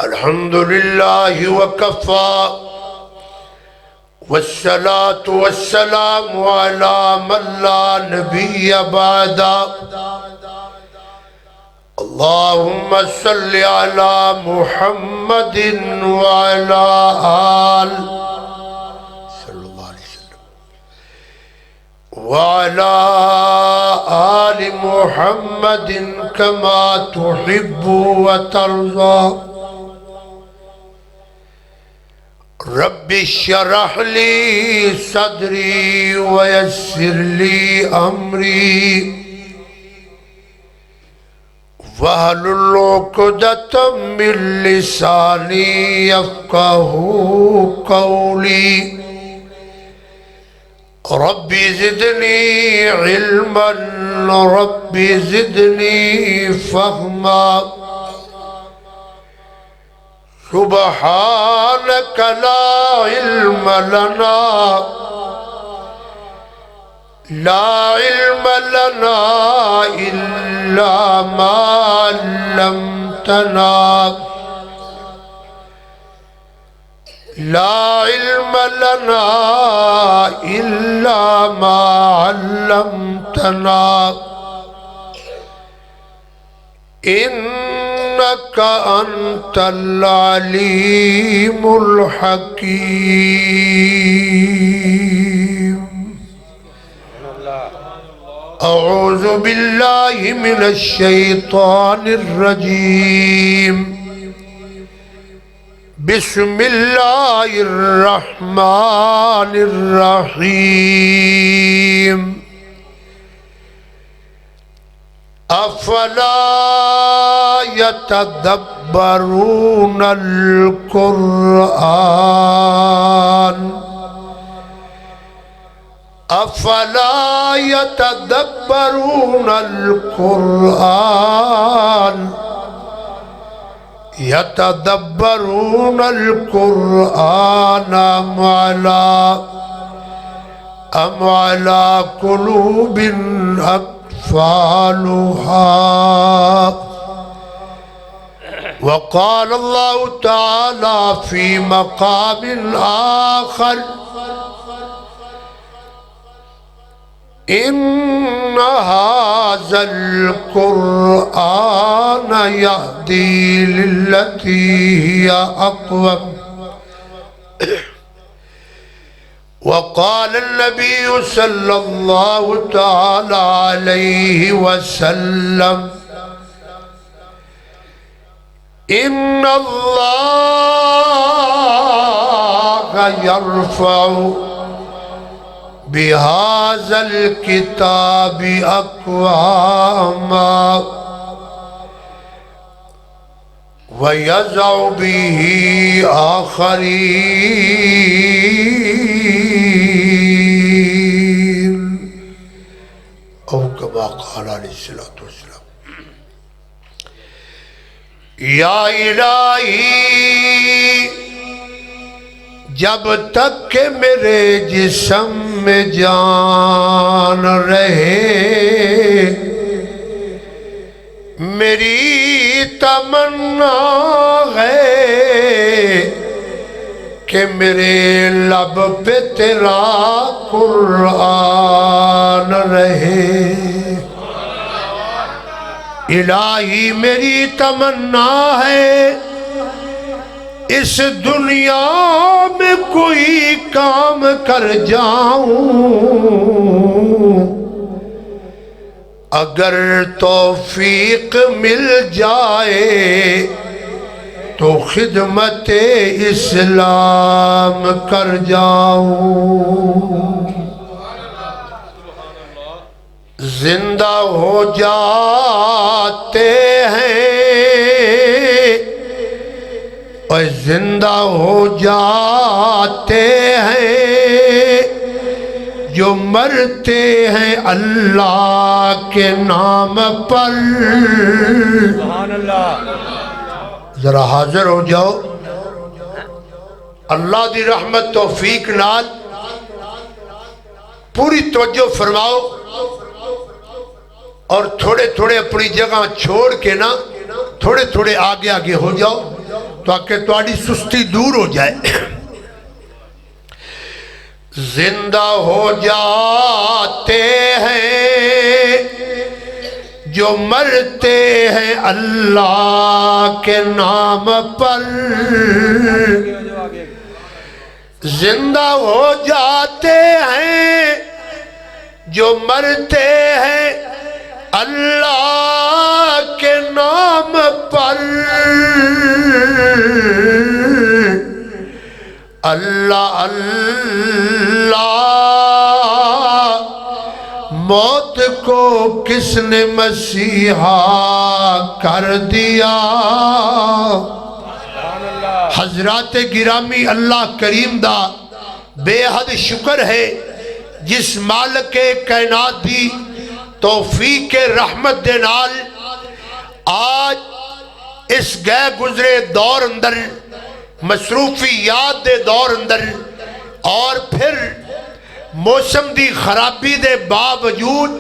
الحمد لله وكفى والصلاة والسلام على من لا نبي بعد. اللهم صل على محمد وعلى آل صلى الله عليه وسلم وعلى آل محمد كما تحب وترضى. رب اشرح لي صدري ويسر لي أمري واحلل عقدة من لساني يفقهوا قولي. رب زدني علما رب زدني فهما. سبحانك لا علم لنا إلا ما علمتنا. لا علم لنا إلا ما علمتنا إنك أنت العليم الحكيم. أعوذ بالله من الشيطان الرجيم. بسم الله الرحمن الرحيم. أفلا يتدبرون القرآن أفلا يتدبرون القرآن يتدبرون القرآن أم على قلوب أقفالها. وقال الله تعالى في مقام آخر إن هذا القرآن يهدي للتي هي أقوم. وقال النبي صلى الله تعالى عليه وسلم إن الله يرفع بهذا الكتاب أقواما ويضع به آخرين أو كما قال عليه الصلاة والسلام. یا الہی جب تک کہ میرے جسم میں جان رہے میری تمنا ہے کہ میرے لب پہ تیرا قرآن رہے. الہی میری تمنا ہے اس دنیا میں کوئی کام کر جاؤں اگر توفیق مل جائے تو خدمت اسلام کر جاؤں. زندہ ہو جاتے ہیں اور زندہ ہو جاتے ہیں جو مرتے ہیں اللہ کے نام پر. سبحان اللہ. ذرا حاضر ہو جاؤ اللہ دی رحمت توفیق نال پوری توجہ فرماؤ اور تھوڑے تھوڑے اپنی جگہ چھوڑ کے نا تھوڑے تھوڑے آگے آگے ہو جاؤ. تاکہ تھوڑی سستی دور ہو جائے. زندہ ہو جاتے ہیں جو مرتے ہیں اللہ کے نام پر. زندہ ہو جاتے ہیں جو مرتے ہیں اللہ کے نام پر. اللہ اللہ موت کو کس نے مسیحا کر دیا. حضرات گرامی، اللہ کریم دا بے حد شکر ہے جس مالک کائنات دی توفیق رحمت دے نال آج اس گئے گزرے دور اندر، مصروفیات دے دور اندر، اور پھر موسم دی خرابی دے باوجود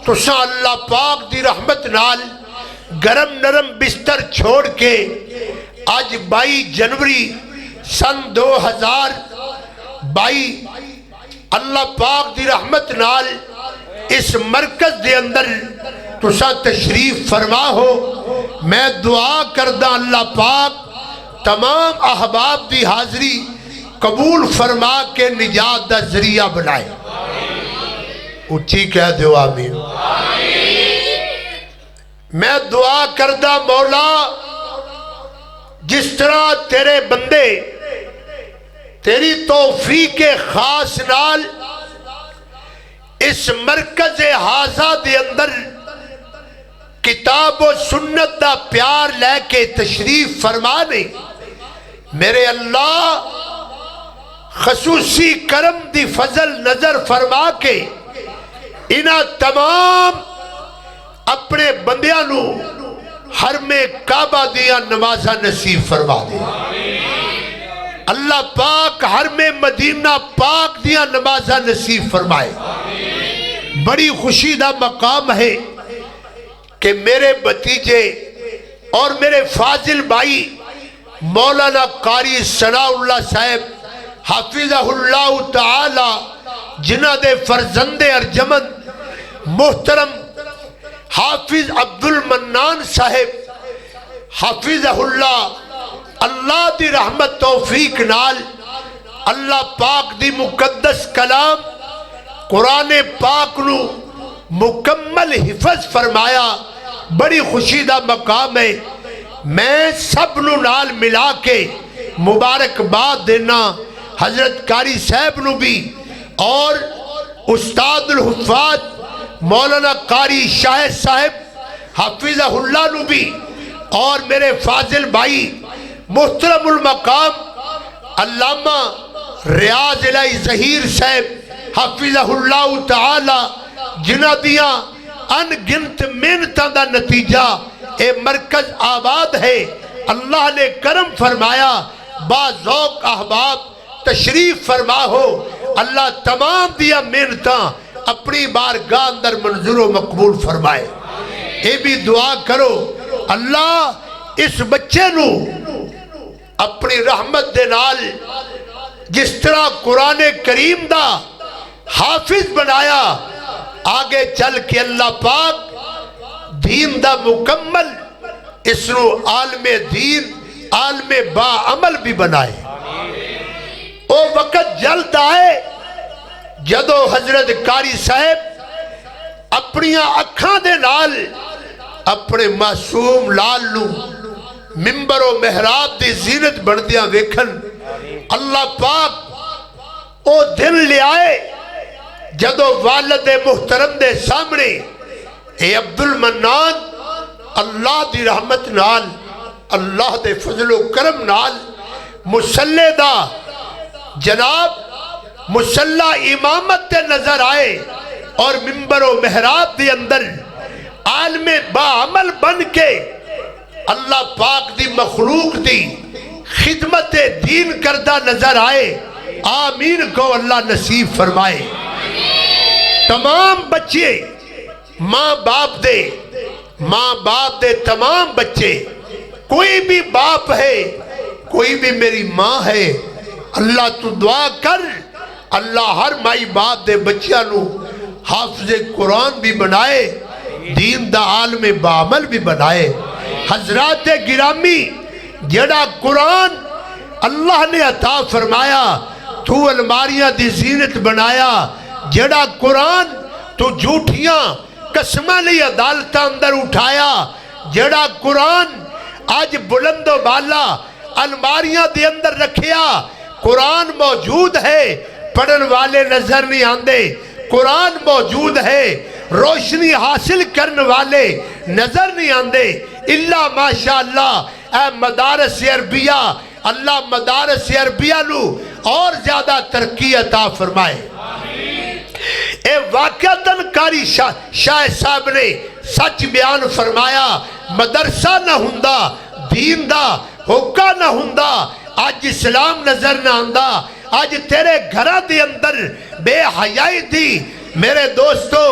تساں اللہ پاک دی رحمت نال گرم نرم بستر چھوڑ کے آج 22 جنوری سن 2022 اللہ پاک دی رحمت نال اس مرکز دے اندر تساں تشریف فرما ہو. میں دعا کردہ اللہ پاک تمام احباب دی حاضری قبول فرما کے نجات دا ذریعہ بنائے. اچھی کہہ دیو آمین. میں دعا کردہ مولا جس طرح تیرے بندے تیری توفیق خاص نال اس مرکز حاضہ دے اندر کتاب و سنت دا پیار لے کے تشریف فرمانے، میرے اللہ خصوصی کرم دی فضل نظر فرما کے انہاں تمام اپنے بندیاں نو حرم کعبہ دیا نمازہ نصیب فرما دے. اللہ پاک حرم مدینہ پاک دیا نمازہ نصیب فرمائے. بڑی خوشی دا مقام ہے کہ میرے بھتیجے اور میرے فاضل بھائی مولانا قاری ثناء اللہ صاحب حافظہ اللہ تعالی جنہ دے فرزند ارجمند محترم حافظ عبد المنان صاحب حافظہ اللہ دی رحمت توفیق نال اللہ پاک دی مقدس کلام قرآن پاک نو مکمل حفظ فرمایا. بڑی خوشی دا مقام ہے. میں سب نو نال ملا کے مبارکباد دینا حضرت قاری صاحب نو بھی اور استاد الحفاظ مولانا قاری شاہد صاحب حافظہ اللہ نو بھی اور میرے فاضل بھائی محترم المقام علامہ ریاض الہی ظہیر صاحب حافظہ اللہ تعالی جنہ دیا ان گنت محنتاں دا نتیجہ اے مرکز آباد ہے. اللہ نے کرم فرمایا با ذوق احباب تشریف فرما ہو. اللہ تمام دیا محنتاں اپنی بارگاہ اندر منظور و مقبول فرمائے. اے بھی دعا کرو اللہ اس بچے نو اپنی رحمت دے نال جس طرح قرآن کریم دا حافظ بنایا، آگے چل کے اللہ پاک دین دا مکمل اس نو عالم دین عالم با عمل بھی بنائے. او وقت جلد آئے جدو حضرت قاری صاحب اپنی اکھاں دے نال اپنے معصوم لال نو ممبر و محراب دی زینت بندیاں ویکھن. اللہ پاک او دن لے آئے جدو والد محترم دے سامنے اے عبد المنان اللہ دی رحمت نال اللہ دے فضل و کرم نال مسلح دا جناب مسلح امامت تے نظر آئے اور ممبر و محراب دی اندر عالم با عمل بن کے اللہ پاک دی مخلوق دی خدمت دین کردہ نظر آئے. آمین کو اللہ نصیب فرمائے. تمام بچے ماں باپ دے تمام بچے کوئی بھی باپ ہے کوئی بھی میری ماں ہے اللہ تو دعا کر اللہ ہر مائی باپ دے بچیاں نو حافظ قرآن بھی بنائے دین دا عالم بعمل بھی بنائے حضرات گرامی جڑا قرآن اللہ نے عطا فرمایا تو الماریاں دی زینت بنایا جڑا قرآن تو جھوٹیاں قسمہ لی عدالتہ اندر اٹھایا جڑا قرآن آج بلند و بالا الماریاں دے اندر رکھیا قرآن موجود ہے پڑھن والے نظر نہیں آندے قرآن موجود ہے روشنی حاصل کرنے والے نظر نہیں آندے اللہ ماشاءاللہ اے مدارس عربیہ اللہ مدارس عربیہ نو اور زیادہ ترقی عطا فرمائے اے واقعتاً کاری شاہ صاحب نے سچ بیان فرمایا مدرسہ نہ ہوندا دین دا ہوکا نہ ہوندا آج اسلام نظر نہ آندا آج تیرے گھرہ دے اندر بے حیائی دی میرے دوستو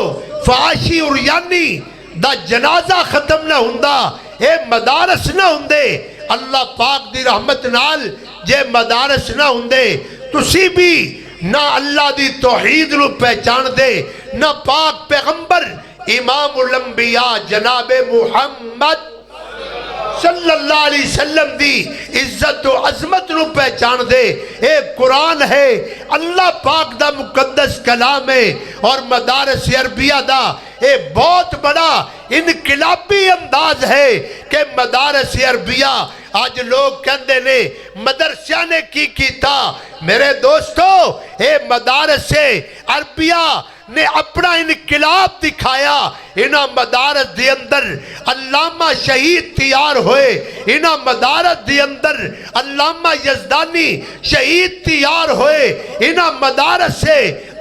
فحاشی عریانی دا جنازہ ختم نہ ہوندا اے مدارس نہ ہوندے اللہ پاک دی رحمت نال جے مدارس نہ ہوندے تسی بھی نہ اللہ دی توحید نو پہچان دے نہ پاک پیغمبر امام الانبیاء جناب محمد صلی اللہ علیہ وسلم دی عزت و عظمت نو پہچان دے اے قرآن ہے اللہ پاک دا مقدس کلام ہے اور مدارس عربیہ دا اے بہت بڑا انقلابی انداز ہے کہ مدارس عربیہ آج لوگ کہندے نے مدرسہ نے کی کیتا میرے دوستو اے مدارس عربیہ نے اپنا انقلاب دکھایا انہاں مدارس دے اندر علامہ شہید تیار ہوئے انہاں مدارس دے اندر علامہ یزدانی شہید تیار ہوئے انہاں مدارس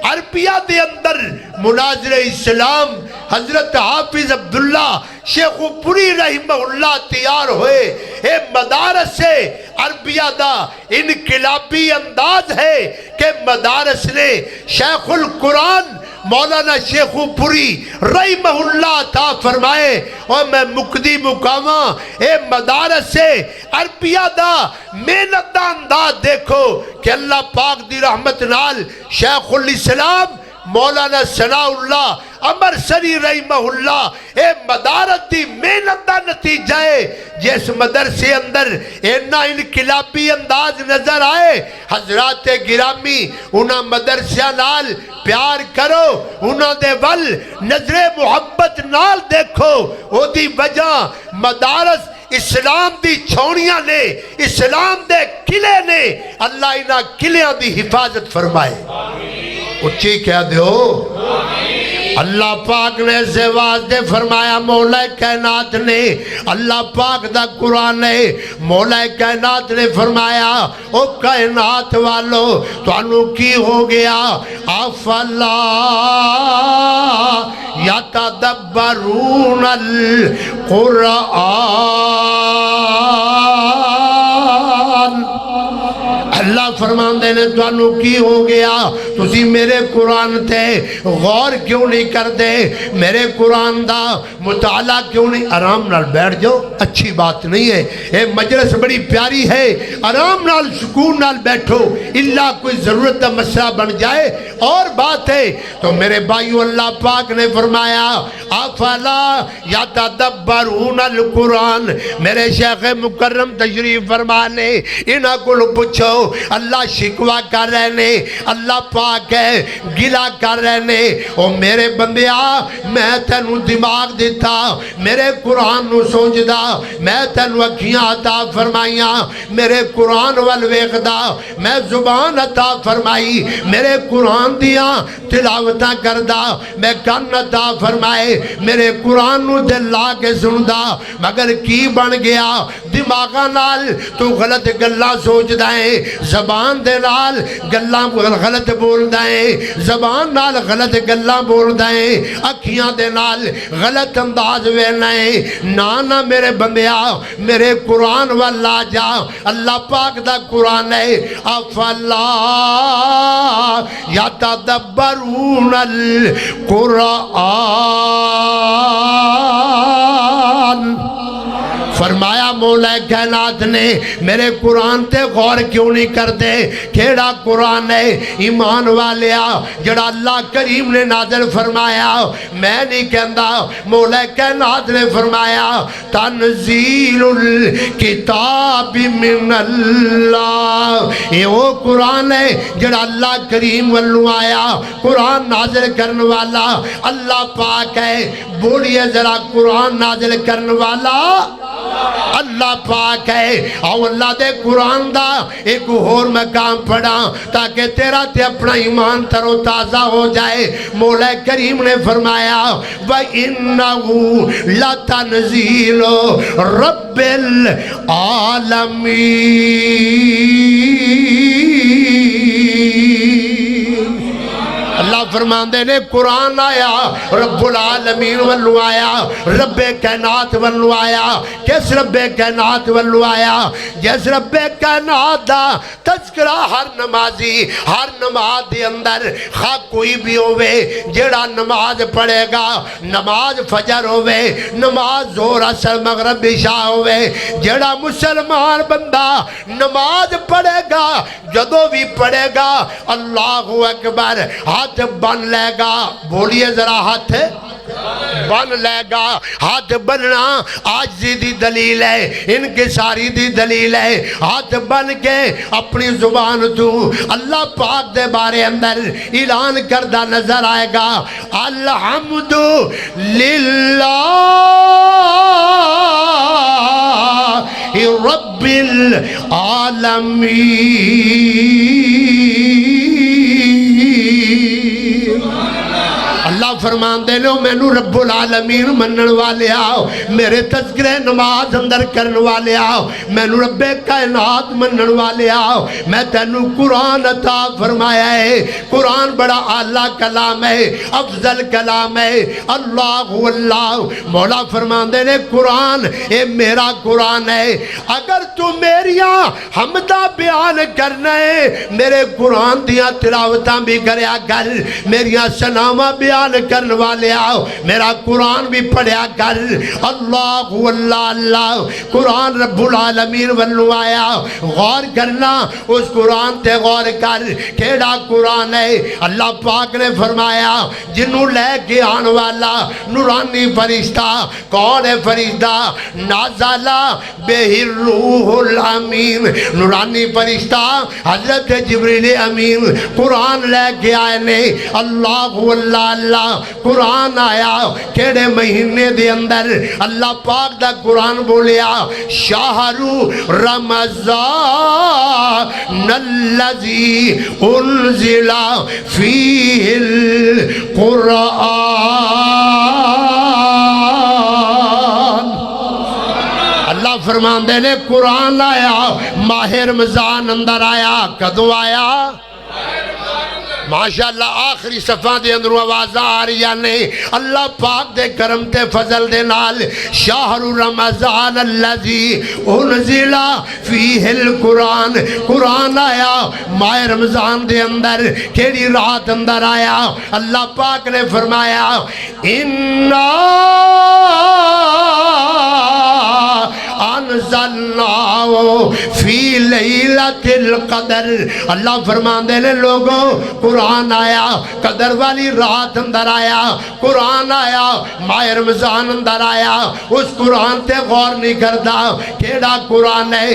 عربیہ دے اندر مناظر اسلام حضرت حافظ عبداللہ شیخ پوری رحمہ اللہ تیار ہوئے اے مدارس عربیہ دا انقلابی انداز ہے کہ مدارس نے شیخ القرآن مولانا شیخ پوری رحمہ اللہ عطا فرمائے اور میں مقدی مقامہ اے مدارس عربیہ دا محنت دا انداز دیکھو کہ اللہ پاک دی رحمت نال شیخ الاسلام مولانا ثناء اللہ عمر سری رحمہ اللہ اے مدارت دی محنت دا نتیجہ ہے جس مدرسے اندر اینا انقلابی انداز نظر آئے حضرات گرامی انہاں مدرسہ نال پیار کرو انہاں دے ول نظر محبت نال دیکھو او دی وجہ مدارس اسلام دی چھوڑیاں نے اسلام دے قلعے نے اللہ انہاں قلعیاں دی حفاظت فرمائے اچھی کہہ دیو اللہ پاک نے سے واسطے فرمایا مولا کائنات نے اللہ پاک دا قرآن ہے مولا کائنات نے فرمایا او کائنات والو تو انو کی ہو گیا افلا یتدبرون القرآن اللہ فرمان دینے تو انو کی ہو گیا تسی میرے قرآن تے غور کیوں نہیں کر دے میرے قرآن دا مطالعہ کیوں نہیں آرام نال بیٹھ جاؤ اچھی بات نہیں ہے اے مجلس بڑی پیاری ہے آرام نال سکون نال بیٹھو اللہ کوئی ضرورت دا مسئلہ بن جائے اور بات ہے تو میرے بھائیو اللہ پاک نے فرمایا افلا یتدبرون القرآن میرے شیخ مکرم تشریف فرمانے انہاں کو پوچھو اللہ شکوا کر رہے نے اللہ پاک ہے گلا کر رہے نے او میرے بندیا میں تینو دماغ دیتا میرے قرآن نو سوچ دا میں تینو اکھیاں عطا فرمائیاں میرے قرآن والویخ دا میں زبان عطا فرمائی میرے قرآن دیاں تلاوتاں کردہ میں کن عطا فرمائے میرے قرآن نو دل لا کے سن دا مگر کی بن گیا دماغا نال تو غلط گلہ سوچ دائیں زبان دے نال گلاں غلط بول دائیں زبان نال غلط گلاں بول دائیں اکھیاں دے نال غلط انداز وینائیں نانا میرے بندیا میرے قرآن والا جا اللہ پاک دا قرآن ہے افلا یتدبرون القرآن فرمایا مولا کائنات نے میرے قرآن تے غور کیوں نہیں کرتے؟ کیڑا قرآن ہے ایمان والیا جڑا اللہ کریم نے نازل فرمایا؟ میں نہیں کہندا، مولا کائنات نے فرمایا تنزیل الکتاب من اللہ، یہ وہ قرآن ہے جڑا اللہ کریم والوں آیا، قرآن نازل کرنے والا اللہ پاک ہے۔ بولیے ذرا قرآن نازل کرنے والا اللہ پاک ہے۔ اور اللہ دے قرآن دا ایک اور مقام پڑھا تاکہ تیرا تے اپنا ایمان تر و تازہ ہو جائے۔ مولا کریم نے فرمایا وَإِنَّهُ لَتَنزِيلُ رَبِّ الْعَالَمِينَ۔ اللہ فرماندے نے قرآن آیا رب العالمین والو آیا، رب کائنات والو آیا۔ کس رب کائنات والو آیا؟ جس رب کائنات دا تذکرہ ہر نمازی ہر نماز دے اندر خواہ کوئی بھی ہوئے جڑا نماز پڑھے گا، نماز فجر ہوئے، نماز زور اثر مغرب عشاء ہوئے، جڑا مسلمان بندہ نماز پڑھے گا جدو بھی پڑھے گا اللہ اکبر ہاتھ بن لے گا۔ بولیے ذرا ہاتھ بن لے گا۔ ہاتھ بننا عاجزی دی دلیل ہے، انکساری دی دلیل ہے۔ ہاتھ بن کے اپنی زبان تو اللہ پاک دے بارے اندر اعلان کردہ نظر آئے گا الحمد للہ رب العالمین۔ اللہ فرمان دے لو میں نو رب العالمین منن والے آؤ، میرے تذکرے نماز اندر کرن والے آؤ، میں نو رب کائنات منن والے آؤ، میں تینو قرآن عطا فرمایا ہے۔ قرآن بڑا اعلیٰ کلام ہے، افضل کلام ہے۔ اللہ اللہ مولا فرمان دے لے قرآن اے میرا قرآن ہے۔ اگر تو میریاں حمدہ بیان کرنا ہے میرے قرآن دیا تلاوتاں بھی کریا کر، میریاں سنامہ بیان کرنے والے آؤ، میرا قرآن بھی پڑھیا کر۔ اللہ اللہ اللہ قرآن رب العالمین والو آیا۔ غور کرنا اس قرآن تے غور کر، کیڑا قرآن ہے؟ اللہ پاک نے فرمایا جنہوں لے کے آن والا نورانی فرشتہ کون ہے؟ فرشتہ نازلہ بہ الروح الامین، نورانی فرشتہ حضرت جبریل امین قرآن لے کے آئے نے۔ اللہ اللہ اللہ قرآن آیا کیڑے مہینے دے اندر؟ اللہ پاک دا قرآن بولیا شہر رمضان الذی انزل فیہ القرآن۔ اللہ فرمان دے لے قرآن آیا ماہ رمضان اندر آیا۔ کدو آیا؟ ماشاءاللہ آخری صفحہ دے اندر آواز آ رہی ہے اللہ پاک دے کرم تے فضل دے نال شہر رمضان الذی انزل فیہ القرآن، قرآن آیا ماہ رمضان دے اندر۔ کیڑی رات اندر آیا؟ اللہ پاک نے فرمایا اِنَّا انزلناہ فی لیلۃ القدر۔ اللہ فرمان دے لے لوگوں قرآن آیا قدر والی رات اندر آیا، قرآن آیا ماہ رمضان اندر آیا۔ اس قرآن تے غور نہیں کرتا کیڑا قرآن ہے؟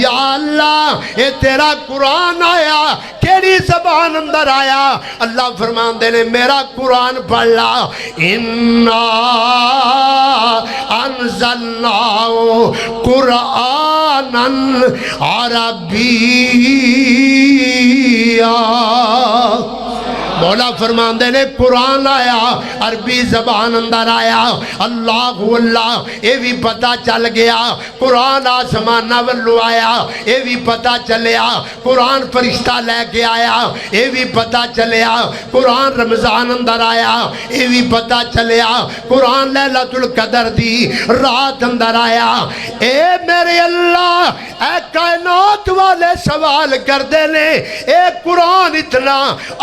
یا اللہ اے تیرا قرآن آیا کیڑی زبان اندر آیا؟ اللہ فرمان دے لے میرا قرآن پڑھ لا اِنَّا انزلناہ قرآناً عربیّا۔ مولا فرمان دے لے قرآن آیا عربی زبان اندر آیا۔ اللہ اللہ اے بھی پتہ چل گیا قرآن آسمانہ والو آیا، اے بھی پتہ چلیا قرآن فرشتہ لے کے آیا، اے بھی پتہ چلیا قرآن رمضان اندر آیا، اے بھی پتہ چلیا قرآن لیلۃ القدر دی رات اندر آیا۔ اے میرے اللہ اے کائنات والے سوال کر دے لے اے قرآن اتنا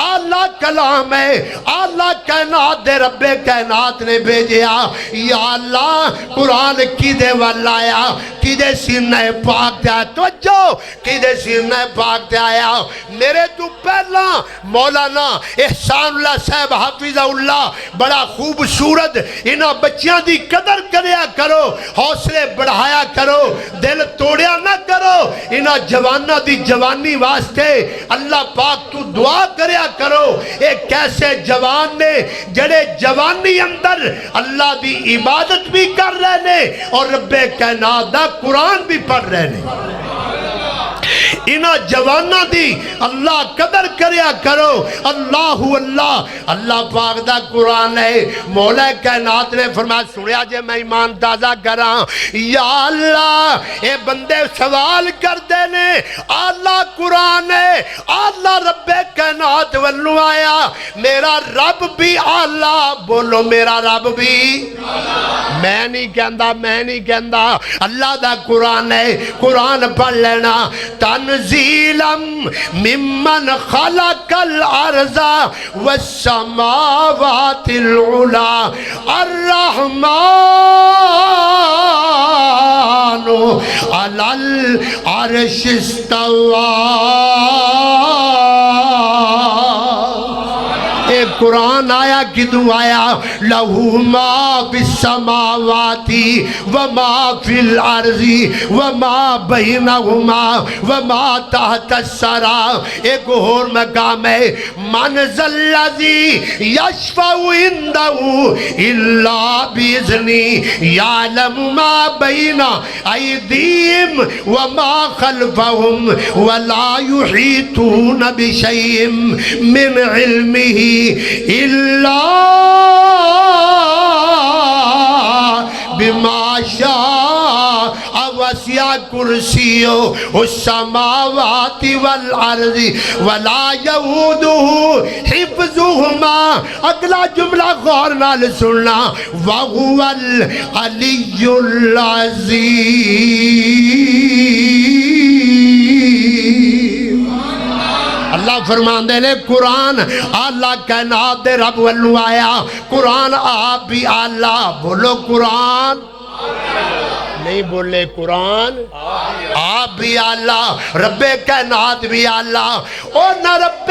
اعلیٰ کلام ہے، آلہ کائنات دے رب کائنات نے بھیجیا۔ یا اللہ قرآن کیدے والا آیا، کیدے سینہ پاک تے آیا، توجہ کیدے سینہ پاک تے آیا۔ میرے تو پہلا مولانا احسان اللہ صاحب حافظ اللہ بڑا خوبصورت انہاں بچیاں دی قدر کریا کرو، حوصلے بڑھایا کرو، دل توڑیا نہ کرو، انہاں جوانہ دی جوانی واسطے اللہ پاک تو دعا کریا کرو۔ ایک کیسے جوان نے جڑے جوانی اندر اللہ دی عبادت بھی کر رہے نے اور رب کائنات دا قرآن بھی پڑھ رہے نے۔ انہاں جوانہ دی اللہ قدر کریا کرو۔ اللہ اللہ اللہ پاک دا قرآن ہے۔ مولا کائنات نے فرمایا سنیا جے میں ایمان تازہ کراں، یا اللہ اے بندے سوال کر دینے، اللہ قرآن ہے، اللہ رب کائنات والنو آیا، میرا رب بھی اللہ، بولو میرا رب بھی میں نہیں کہندا اللہ دا قرآن ہے۔ قرآن پڑھ لینا۔ تنزیلا ممن خلق الارض والسماوات العلا الرحمن علی العرش استوى۔ ایک قرآن آیا کدو آیا، لہو ما بالسماوات وما فی الارض وما بینہما وما تحت الثری۔ ایک اور مقام ہے، من ذا الذی یشفع عندہ الا باذنہ یعلم ما بین ایدیہم وما خلفہم ولا یحیطون بشیء من علمہ الا بما شاء وسع کرسیہ السماوات والارض ولا یؤودہ حفظہما۔ اگلا جملہ غور نال سننا، وہو العلی العظیم۔ اللہ فرماندے نے قرآن اللہ کائنات دے رب والنو آیا، قرآن آپ بھی اللہ، بولو قرآن نہیں بولے قرآن آپ بھی اللہ، رب کائنات بھی اللہ۔ اور نہ رب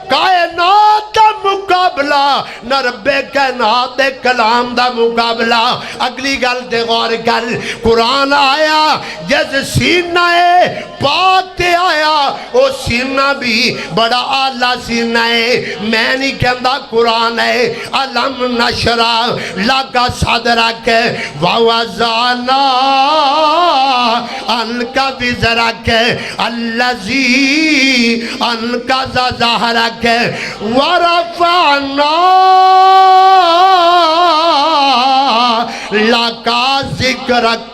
کائنات دا مقابلہ، نہ رب کائنات دے کلام دا مقابلہ۔ اگلی گل دے غور کر، قرآن آیا جس سینہ پاک تے آیا، او سینہ بھی بڑا اعلیٰ سینہ ہے۔ میں نہیں کہندا قرآن ہے، علم نشرح لک صدرک ووضعنا عنک وزرک الذی انقض ظہرک ورفعنا لک ذکرک۔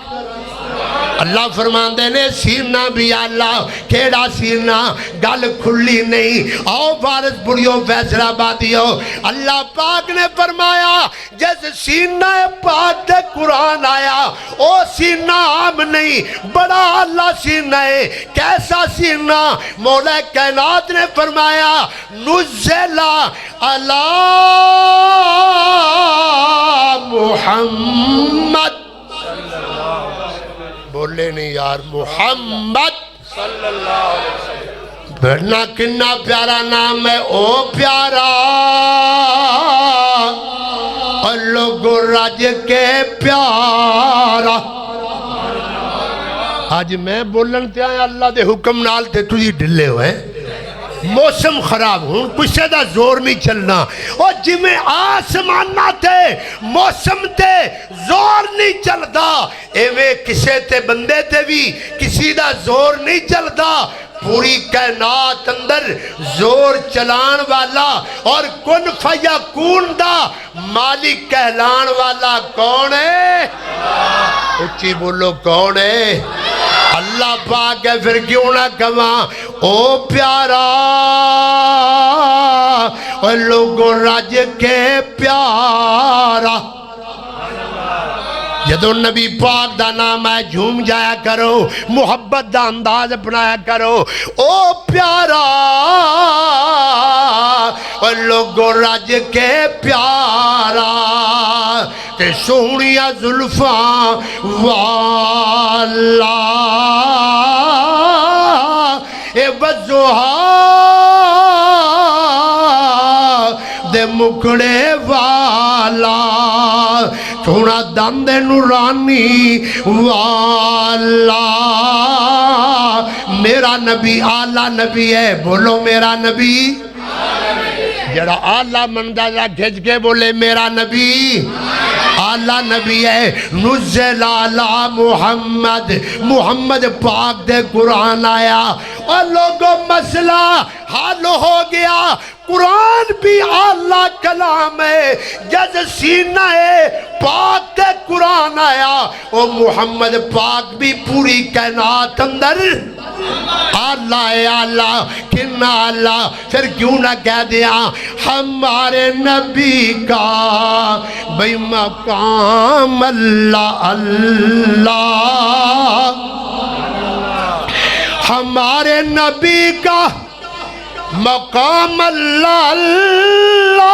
اللہ فرماندے نے سینہ بھی اللہ، کیڑا سینہ، گل کھلی نہیں۔ آؤ فارس پوریو فیصلہ آبادیو، اللہ پاک نے فرمایا جس سینہ پاک دے قرآن آیا، او سینہ عام نہیں، بڑا اللہ سینہ ہے۔ کیسا سینہ؟ مولا کائنات نے فرمایا نزل علی محمد، بولے نہیں یار، محمد صلی اللہ علیہ وسلم۔ بڑھنا کنا پیارا نام ہے، او پیارا اور لوگوں راج کے پیارا۔ آج میں بولن تے آیا اللہ دے حکم نال تے تجھی ڈلے ہوئے، موسم خراب ہوں، کچھ دا زور نہیں چلنا۔ اور جی میں آسمانہ تے موسم تے زور نہیں چلدا، ایویں کسے تے بندے تے بھی کسی دا زور نہیں چلدا۔ پوری کائنات اندر زور چلان والا اور کن فیکون دا مالک کہلان والا کون ہے؟ اچھی بولو کون ہے؟ اللہ پاک ہے، پھر کیوں نہ کہاں او پیارا اور لوگوں راج کے پیارا۔ جدو نبی پاک دا نام ہے جھوم جایا کرو محبت دا انداز اپنایا کرو او پیارا اور لوگو رج کے پیارا تے سونیاں زلفاں والا اے وضحا دے مکڑے والا سونا دند نورانی والا میرا نبی اعلیٰ نبی ہے بولو میرا نبی جڑا اعلیٰ مندازہ گھج کے بولے میرا نبی اعلیٰ نبی ہے نزل علی محمد محمد پاک دے قرآن آیا اور لوگوں مسئلہ حل ہو گیا قرآن بھی اعلیٰ کلام ہے جد سینہ پاک دے قرآن آیا اور محمد پاک بھی پوری کائنات اندر اعلیٰ ہے اعلیٰ کنا اعلیٰ پھر کیوں نہ کہہ دیا ہمارے نبی کا بھئی مقام اللہ اللہ ہمارے نبی کا مقام اللہ اللہ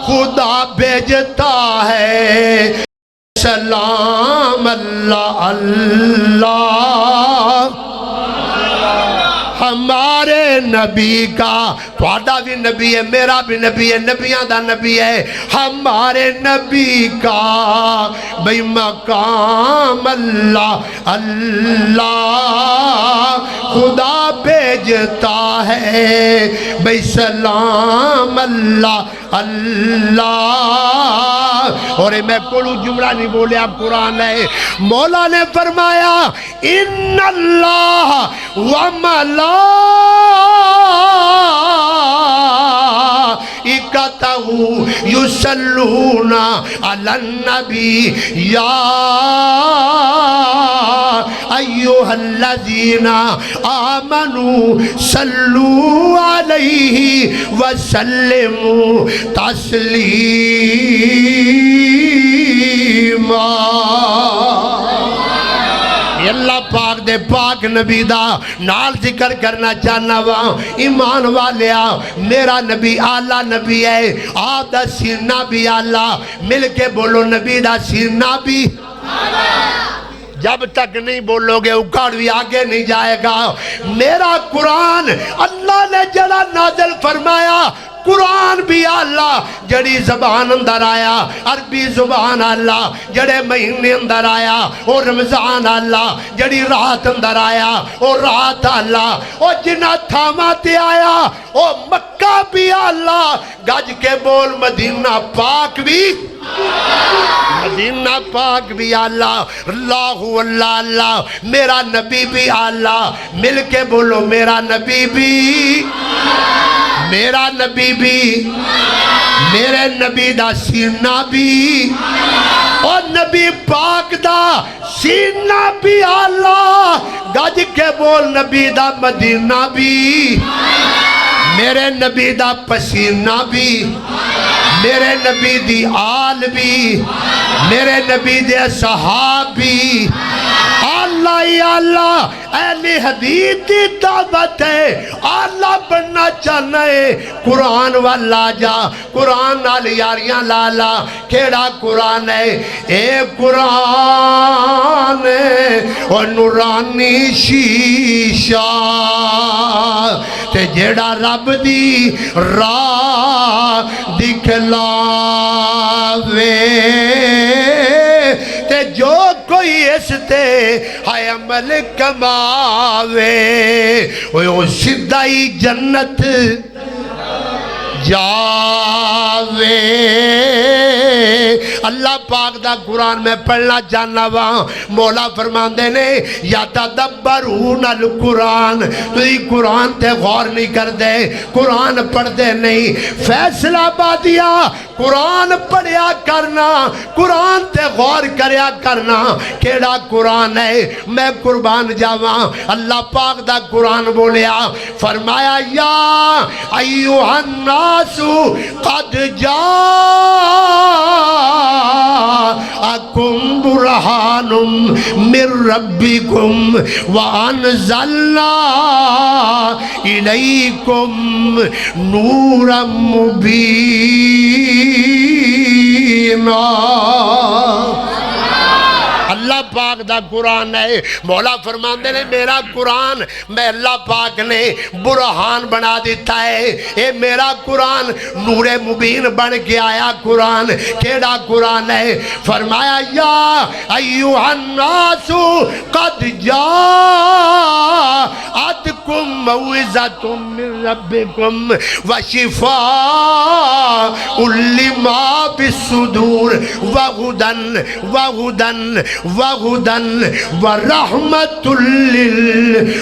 خدا بھیجتا ہے سلام اللہ اللہ ہمارے نبی کا تھوڑا بھی نبی ہے میرا بھی نبی ہے نبیاں دا نبی ہے ہمارے نبی کا بھئی مقام اللہ اللہ خدا بھیجتا ہے بھئی سلام اللہ اللہ اور میں کوئی جملہ نہیں بولے آپ قرآن ہے مولا نے فرمایا ان اللہ وملائکتہ یصلون علی النبی یا ایوہ الذین آمنوا صلوا علیہ وسلموا تسلیما اللہ پاک دے پاک نبی دا نال ذکر کرنا چاہنا وہاں ایمان والیا میرا نبی اعلیٰ نبی ہے آپ دا سینہ بھی اعلیٰ مل کے بولو نبی دا سینہ بھی جب تک نہیں بولو گے اکھاڑ بھی آگے نہیں جائے گا میرا قرآن اللہ نے جڑا نازل فرمایا قرآن بھی اللہ جڑی زبان اندر آیا عربی زبان اللہ جڑے مہینے اندر آیا اور رمضان اللہ جڑی رات اندر آیا اور رات اللہ اور جنہ تھاماتے آیا اور مکہ بھی اللہ گج کے بول مدینہ پاک بھی مدینہ پاک بھی اللہ اللہ اللہ اللہ میرا نبی بھی اللہ مل کے بولو میرا نبی بھی میرا نبی بھی میرے نبی دا سینہ بھی اور نبی پاک دا سینہ بھی اللہ گج کے بول نبی دا مدینہ بھی میرے نبی دا پسینہ بھی میرے نبی دی آل بھی میرے نبی دے صحاب بھی اللہ یا اللہ اہل حدیث دی دعوت ہے اللہ بننا چاہنا ہے قرآن والا جا قرآن نال یاریاں لالا کیڑا قرآن ہے اے قرآن اور نورانی شیشہ تے جیڑا رب دی راہ دکھلاوے تے جو کوئی اس تے ہائے عمل کماوے وہ سدھائی جنت جاوے اللہ پاک دا قرآن میں پڑھنا جاننا وہاں مولا فرماندے نے یا تدبرون القرآن تو یہ قرآن تے غور نہیں کر دے قرآن پڑھ دے نہیں فیصلہ بادیا قرآن پڑھیا کرنا قرآن تے غور کریا کرنا کیڑا قرآن ہے میں قربان جاواں اللہ پاک دا قرآن بولیا فرمایا یا ایوہ الناس قد جاء جاءکم برہان من ربکم وانزلنا الیکم نورا مبینا۔ اللہ پاک دا قرآن ہے، مولا فرماندے نے میرا قرآن میں اللہ پاک نے برہان بنا دیتا ہے۔ اے میرا قرآن نور مبین بن کے آیا۔ قرآن کیڑا قرآن ہے؟ فرمایا یا ایوہ الناس قد جاءتکم موعظۃ من ربکم وشفاء لما بالصدور وہدن ورحمت للمؤمنین۔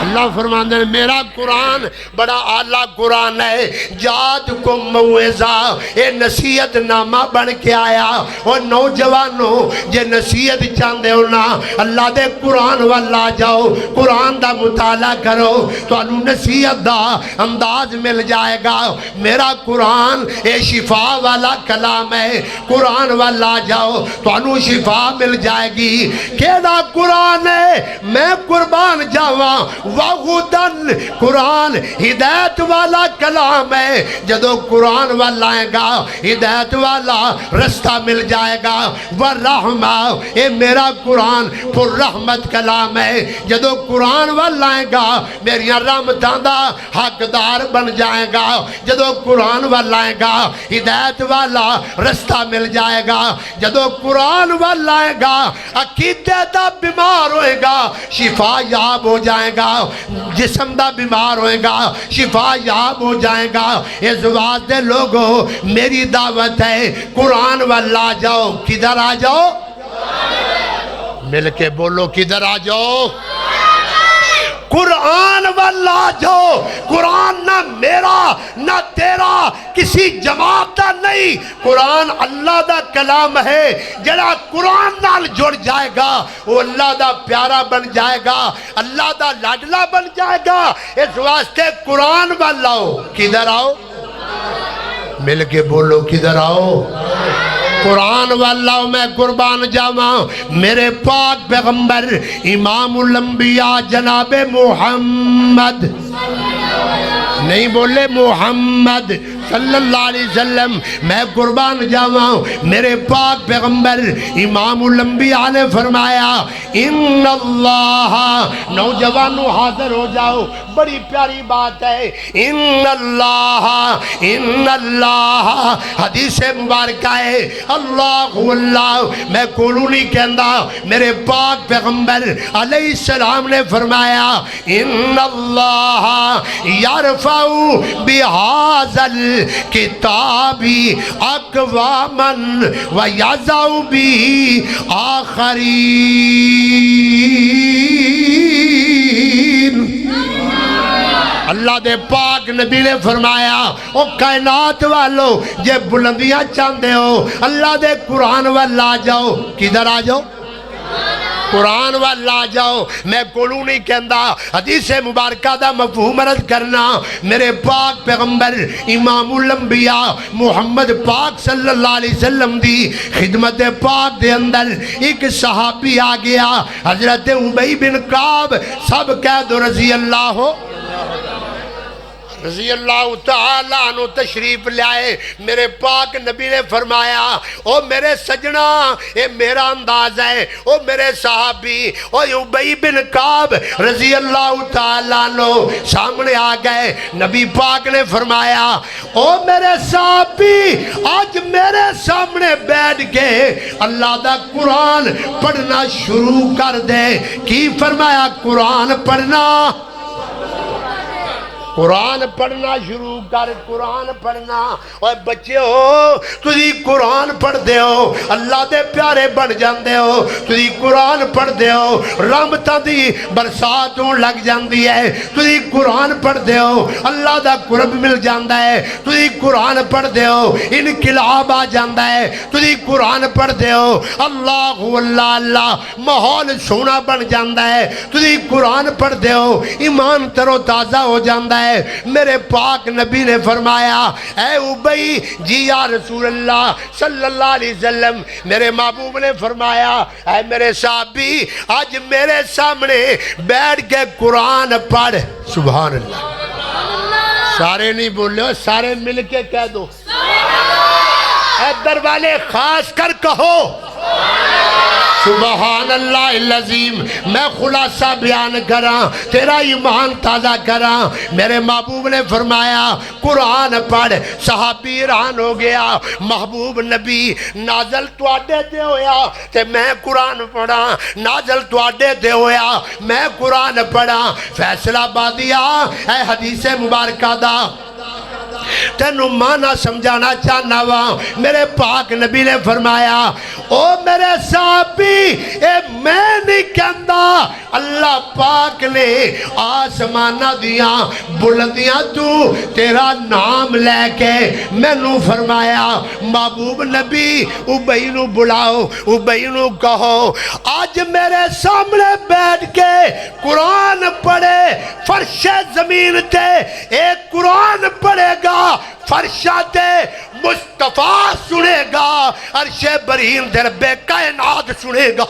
اللہ فرماندے ہیں میرا قرآن بڑا اعلیٰ قرآن ہے۔ جات کو موعظہ، اے نصیحت نامہ بن کے آیا۔ اور نوجوانوں جے نصیحت چاندے ہونا اللہ دے قرآن والا جاؤ، قرآن دا مطالعہ کرو تو انہوں نصیحت دا انداز مل جائے گا۔ میرا قرآن اے شفا والا کلام ہے، قرآن والا جاؤ تو انہوں شفا مل جائے گی۔ کیڑا قرآن ہے؟ میں قربان جاواں وَغُدًا، قرآن ہدایت والا کلام ہے۔ جدو قرآن والا آئے گا ہدایت والا رستہ مل جائے گا۔ وَرَحْمَةً، اے میرا قرآن پر رحمت کلام ہے۔ جدو قرآن والا آئے گا میری رحمتاں دا حقدار بن جائے گا۔ جدو قرآن والا آئے گا ہدایت والا رستہ مل جائے گا۔ جدو قرآن والا آئے گا عقیدے دا بیمار ہوئے گا شفا یاب ہو جائے گا، جسم دا بیمار ہوئے گا شفا یاب ہو جائے گا۔ اس واسطے لوگوں میری دعوت ہے قرآن والا جاؤ۔ کدھر آ جاؤ؟ مل کے بولو کدھر آ جاؤ؟ قرآن والا جاؤ۔ قرآن نہ میرا نہ تیرا کسی جماعت دا نہیں، قرآن اللہ دا کلام ہے۔ جڑا قرآن نال جڑ جائے گا وہ اللہ دا پیارا بن جائے گا، اللہ دا لاڈلا بن جائے گا۔ اس واسطے قرآن والا ہو۔ کدھر آؤ؟ مل کے بولو کدھر آؤ؟ قرآن واللہ میں قربان جاواں میرے پاک پیغمبر امام الانبیاء جناب محمد، نہیں بولے محمد صلی اللہ علیہ وسلم، میں قربان جاواں میرے پاک پیغمبر امام الانبیاء نے فرمایا ان اللہ، نوجوانوں حاضر ہو جاؤ، بڑی پیاری بات ہے۔ ان اللہ حدیث مبارکہ ہے، اللہ میں کولو نہیں کہندا، میرے پاک پیغمبر علیہ السلام نے فرمایا ان اللہ یرفع بہذا کتابی اقوامن ویضع بھی آخرین۔ اللہ دے پاک نبی نے فرمایا او کائنات والو جے بلندیاں چاندے ہو اللہ دے قرآن والا جاؤ۔ کدھر آ جاؤ؟ قرآن والا جاؤ۔ میں کولو نہیں کہندا، حدیث مبارکہ دا مفہوم عرض کرنا۔ میرے پاک پیغمبر امام الانبیاء محمد پاک صلی اللہ علیہ وسلم دی خدمت پاک دے اندر ایک صحابی آ گیا، حضرت ابی بن کعب، سب کہہ دو رضی اللہ ہو، رضی اللہ تعالیٰ عنہ تشریف لائے۔ میرے پاک نبی نے فرمایا او میرے سجنہ، اے میرا انداز ہے، او میرے صحابی، او ابی بن کعب رضی اللہ تعالیٰ عنہ سامنے آ گئے۔ نبی پاک نے فرمایا او میرے صحابی آج میرے سامنے بیٹھ کے اللہ دا قرآن پڑھنا شروع کر دے۔ کی فرمایا؟ قرآن پڑھنا، قرآن پڑھنا شروع کر، قرآن پڑھنا۔ اور بچے ہو تُسی قرآن پڑھ دے ہو اللہ دے پیارے بن جاندے ہو، تُسی قرآن پڑھ دے ہو رحمتاں دی برسات ہون لگ جاندی ہے، تُسی قرآن پڑھ دے ہو اللہ دا قرب مل جاندا ہے، تُسی قرآن پڑھ دے ہو انقلاب آ جاندا ہے، تُسی قرآن پڑھ دے ہو اللہ اللہ اللہ ماحول سونا بن جاندا ہے، تُسی قرآن پڑھ دے ہو ایمان تر و تازہ ہو جاندا ہے۔ ہے۔ میرے پاک نبی نے فرمایا اے ابی جی یا رسول اللہ صلی اللہ علیہ وسلم، میرے محبوب نے فرمایا اے میرے صحابی آج میرے سامنے بیٹھ کے قرآن پڑھ۔ سبحان اللہ، سارے نہیں بولے ہو، سارے مل کے کہہ دو، ادھر والے خاص کر کہو سبحان اللہ العظیم۔ میں خلاصہ بیان کراں، تیرا ایمان تازہ کراں۔ میرے محبوب نے فرمایا قرآن پڑھ۔ صحابی حیران ہو گیا، محبوب نبی نازل تواڈے تے ہویا تے میں قرآن پڑھا، نازل تواڈے تے ہویا میں قرآن پڑھا۔ فیصلہ بادیا اے حدیث مبارکہ دا تینو مانا سمجھانا چاہنا وہاں۔ میرے پاک نبی نے فرمایا او میرے صحابی اے میں نہیں کہندا، اللہ پاک نے آسمانہ دیاں بلندیاں تو تیرا نام لے کے میں نو فرمایا محبوب نبی ابی نو بلاؤ، ابی نو کہو آج میرے سامنے بیٹھ کے قرآن پڑھے، فرش زمین تے ایک قرآن پڑھے گا، فرشاتے مصطفیٰ سنے گا، عرش برین در بے کائنات سنے گا۔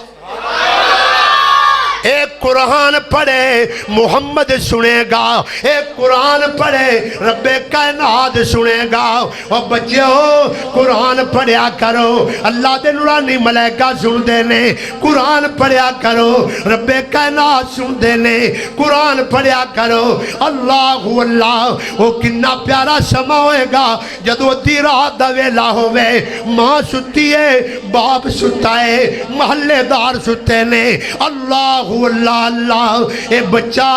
ایک قرآن پڑھے محمد سنے گا، ایک قرآن پڑھے رب کائنات سنے گا۔ اور بچے ہو قرآن پڑھیا کرو، اللہ دے نورانی ملائکہ سن دینے، قرآن پڑھیا کرو، رب کائنات سن دینے، قرآن پڑھیا کرو۔ اللہ اللہ وہ کنا پیارا سما ہوئے گا جدو ادھی رات دا ویلا ہوئے، ماں ستی ہے، باپ ستا ہے، محلے دار ستے نے۔ اللہ اللہ اللہ اے بچہ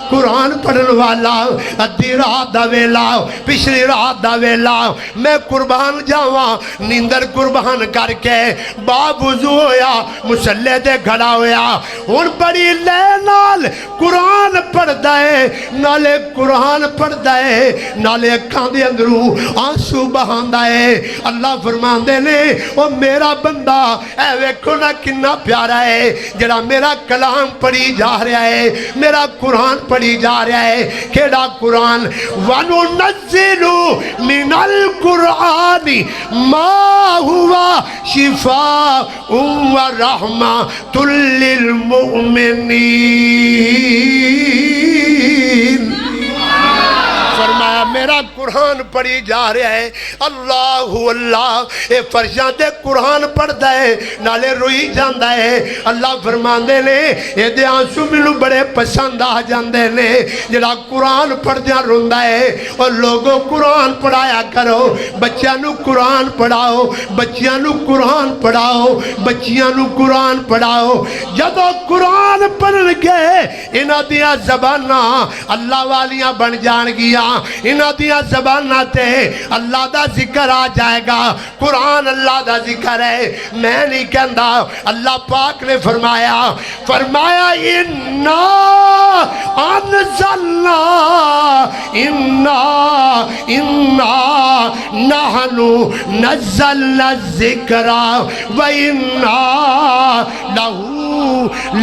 قرآن پڑھن والا ادھی رات دا ویلا، پچھلی رات دا ویلا میں قربان جاواں نیندر قربان کر کے باپ وضو ہویا مسلح دے کھڑا ہویا، ان بڑی لے نال قرآن پڑھ دائے، نالے قرآن پڑھ دائے، نالے اکھاں دے اندروں آنسو بہان دائے۔ اللہ فرمان دے نے وہ میرا بندہ اے ویکھو نا کنا پیارا ہے جڑا میرا کلام پڑھی جا رہا ہے، میرا قرآن پڑھی جا رہا ہے۔ کیڑا قرآن؟ وَنُنَزِّلُ مِنَ الْقُرْآنِ مَا هُوَ شِفَاءٌ وَرَحْمَةٌ لِّلْمُؤْمِنِينَ۔ فرمایا میرا قرآن پڑھی جا رہا ہے۔ اللہ اللہ اے فرشاں دے قرآن پڑھ دائے نالے روئی جاندہ ہے۔ اللہ فرمان دے لے اے دے آنسو ملو بڑے پسند آ جاندے نے جڑا قرآن پڑھ دیا روندہ ہے۔ اور لوگوں قرآن پڑھایا کرو، بچیاں نو قرآن پڑھاؤ، بچیاں نو قرآن پڑھاؤ، بچیاں نو قرآن پڑھاؤ۔ جدو قرآن پڑھن گے انہاں دیا زبانہ اللہ والیاں بن جان گیا، انہاں دیا زبانہ تے اللہ دا ذکر آ جائے گا۔ قرآن اللہ دا ذکر ہے، میں نہیں کہندا، اللہ پاک نے فرمایا اِنَّا أَنزَلْنَا إِنَّا نَحْنُ نَزَّلْنَا الذِّكْرَ وَإِنَّا لَهُ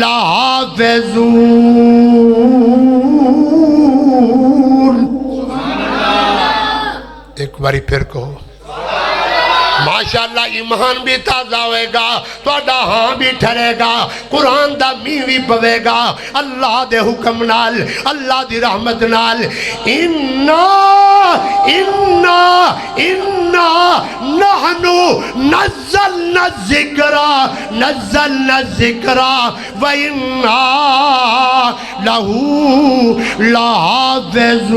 لَحَافِظُونَ۔ ایک باری پھر کہو ماشاءاللہ، ایمان بھی تازہ ہوئے گا، توڑا ہاں بھی ٹھرے گا، قرآن دا می بھی پوے گا، اللہ دے حکم نال، اللہ دی رحمت نال۔ اِنَّا نَحْنُ نَزَّلْنَا الذِّكْرَ وَإِنَّا لَهُ لَحَافِظُونَ۔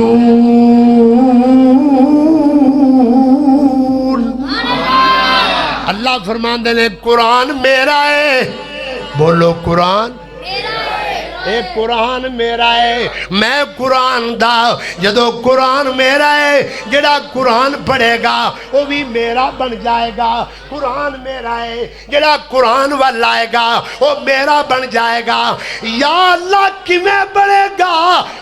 اللہ فرمان دے قرآن میرا ہے، بولو قرآن اے قرآن میرا ہے، میں قرآن دا جدو قرآن میرا ہے جڑا قرآن پڑھے گا وہ بھی میرا بن جائے گا۔ قرآن میرا ہے جڑا قرآن والائے گا وہ میرا بن جائے گا۔ یا اللہ کمیں بڑھے گا؟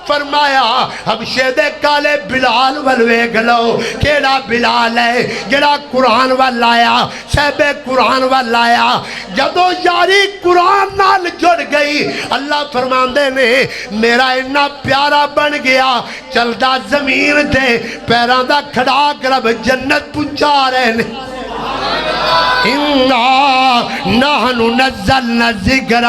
فرمایا حبشے دے کالے بلال والوے گلو، کیڑا بلال ہے جڑا قرآن والایا، صحب قرآن والایا، جدو یاری قرآن نال جڑ گئی اللہ فرمایا فرماندے نے میرا اتنا پیارا بن گیا چلدا زمین تے پیراں دا کھڑا کر رب جنت پہنچا رہے نے نحن نزلنا الذکر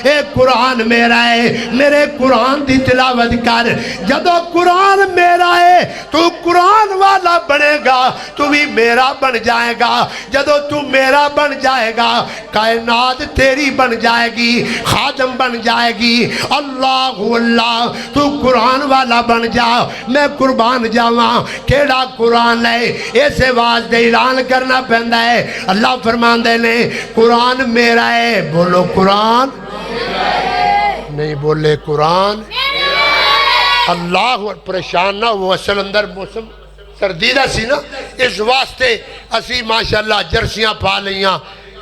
اے قرآن میرا ہے میرے قرآن دی تلاوت کر جدو قرآن میرا ہے تو قرآن والا بنے گا تو بھی میرا بن جائے گا جدو تو میرا بن جائے گا کائنات تیری بن جائے گی خادم بن جائے گی اللہ اللہ تو قرآن والا بن جا میں قربان جاواں کیڑا قرآن ہے ایسے واز دے اعلان کرنا پہندا ہے اللہ فرماندے نے قرآن میرا ہے بولو قرآن نہیں بولے قرآن اللہ پریشان نہ وہ اصل اندر موسم سردیدہ سی نا اس واسطے اسی ماشاءاللہ جرسیاں پا لیاں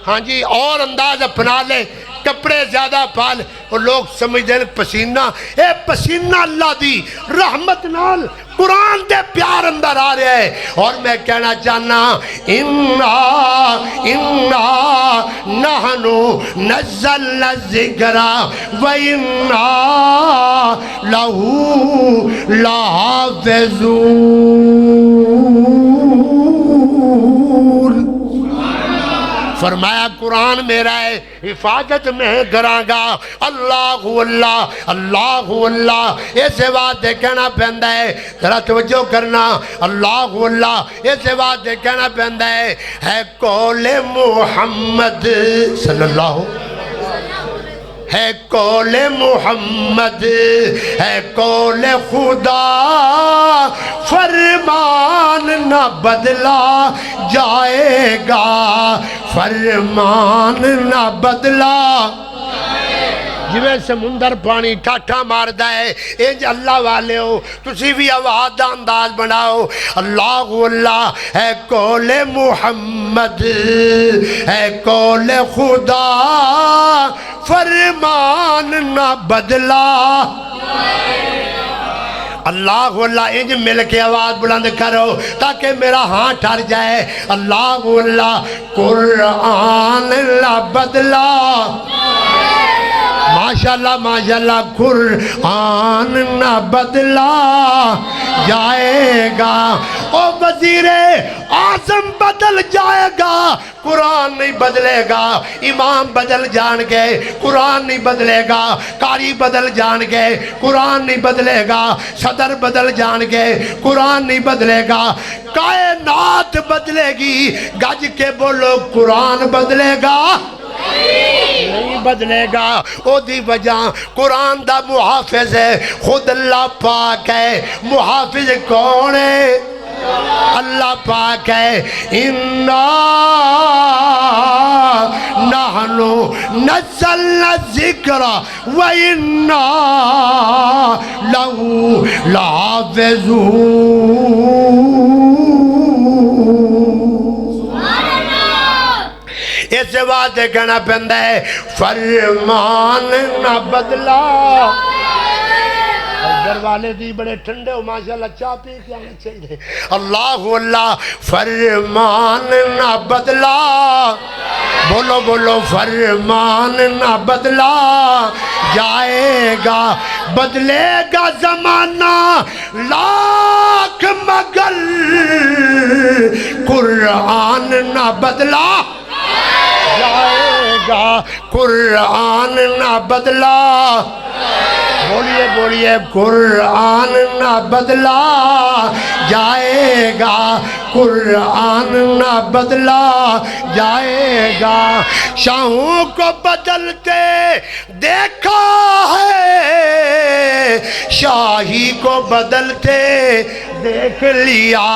ہاں جی اور انداز اپنا لے کپڑے زیادہ پا لے اور لوگ سمجھ دیں پسینہ اے پسینہ اللہ دی رحمت نال قرآن دے پیار اندر آ رہے ہیں اور میں کہنا چاہنا نحنو نزلنا الذکر وَإِنَّا لَهُ لَحَافِظُونَ فرمایا قرآن میرا ہے حفاظت میں کراں گا اللہ اللہ اللہ اللہ ایسے بات دے کہنا پہندا ہے ذرا توجہ کرنا اللہ اللہ ایسے بات دے کہنا پہندا ہے قول محمد صلی اللہ ہے قول محمد ہے قول خدا فرمان نہ بدلا جائے گا فرمان نہ بدلا جویں سمندر پانی ٹھاٹھا ماردا ہے انج اللہ والے ہو تسی بھی آواز دا انداز بناؤ اللہ اللہ ہے قول محمد ہے قول خدا فرمان نہ بدلا اللہ اللہ انج مل کے آواز بلند کرو تاکہ میرا ہاں ٹھر جائے اللہ اللہ قرآن نہ بدلا ماشاءاللہ ماشاءاللہ قرآن نہ بدلا جائے گا او وزیر اعظم بدل جائے گا قرآن نہیں بدلے گا امام بدل جان گے قرآن نہیں بدلے گا قاری بدل جان گے قرآن نہیں بدلے گا صدر بدل جان گے قرآن نہیں بدلے گا کائنات بدلے گی گج کے بولو قرآن بدلے گا نہیں بدلے گا او دی وجہ قرآن دا محافظ ہے خود اللہ پاک ہے محافظ کون ہے اللہ پاک ہے اِنَّا نَحْنُ نَزَّلْنَا الذِّكْرَ وَإِنَّا لَهُ لَحَافِظُونَ ایسے بات کہنا پہندا ہے فرمان نہ بدلا گھر والے دی بڑے ٹھنڈے ہو ماشاءاللہ چاہ پی کے آنے چاہیے اللہ اللہ فرمان نہ بدلا بولو بولو فرمان نہ بدلا جائے گا بدلے گا زمانہ لاکھ مگر قرآن نہ بدلا جائے گا قرآن نہ بدلا بولیے بولیے قرآن نہ بدلا جائے گا قرآن نہ بدلا جائے گا شاہوں کو بدلتے دیکھا ہے شاہی کو بدلتے دیکھ لیا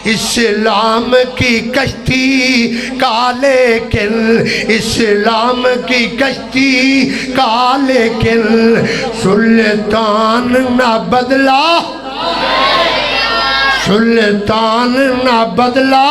اسلام کی کشتی کا لیکن اسلام کی کشتی کا لیکن سلطان نہ بدلا سلطان نہ بدلا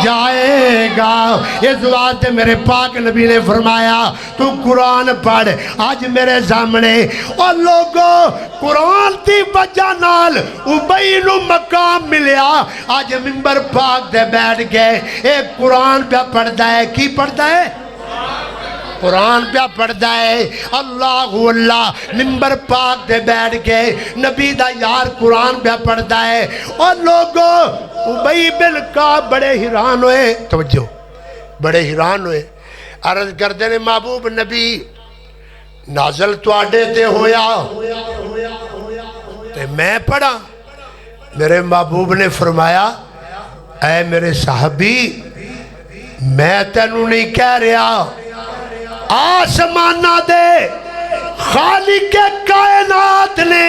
جائے گا اس بات میرے پاک نبی نے فرمایا تو قرآن پڑھ آج میرے سامنے اور لوگوں قرآن دی وجہ نال ابئی نو مقام ملیا آج منبر پاک دے بیٹھ گئے ایک قرآن پہ پڑھتا ہے کی پڑھتا ہے قرآن پہ پڑھتا ہے اللہ اللہ ممبر پاک دے بیٹھ کے نبی دا یار قرآن پہ پڑھتا ہے اور لوگوں ابی بن کعب بڑے حیران ہوئے توجہ بڑے حیران ہوئے عرض کردے نے محبوب نبی نازل تو آڈے تے ہویا تے میں پڑھا میرے محبوب نے فرمایا اے میرے صحابی میں تینوں نہیں کہہ رہا آسمانہ دے خالق کائنات نے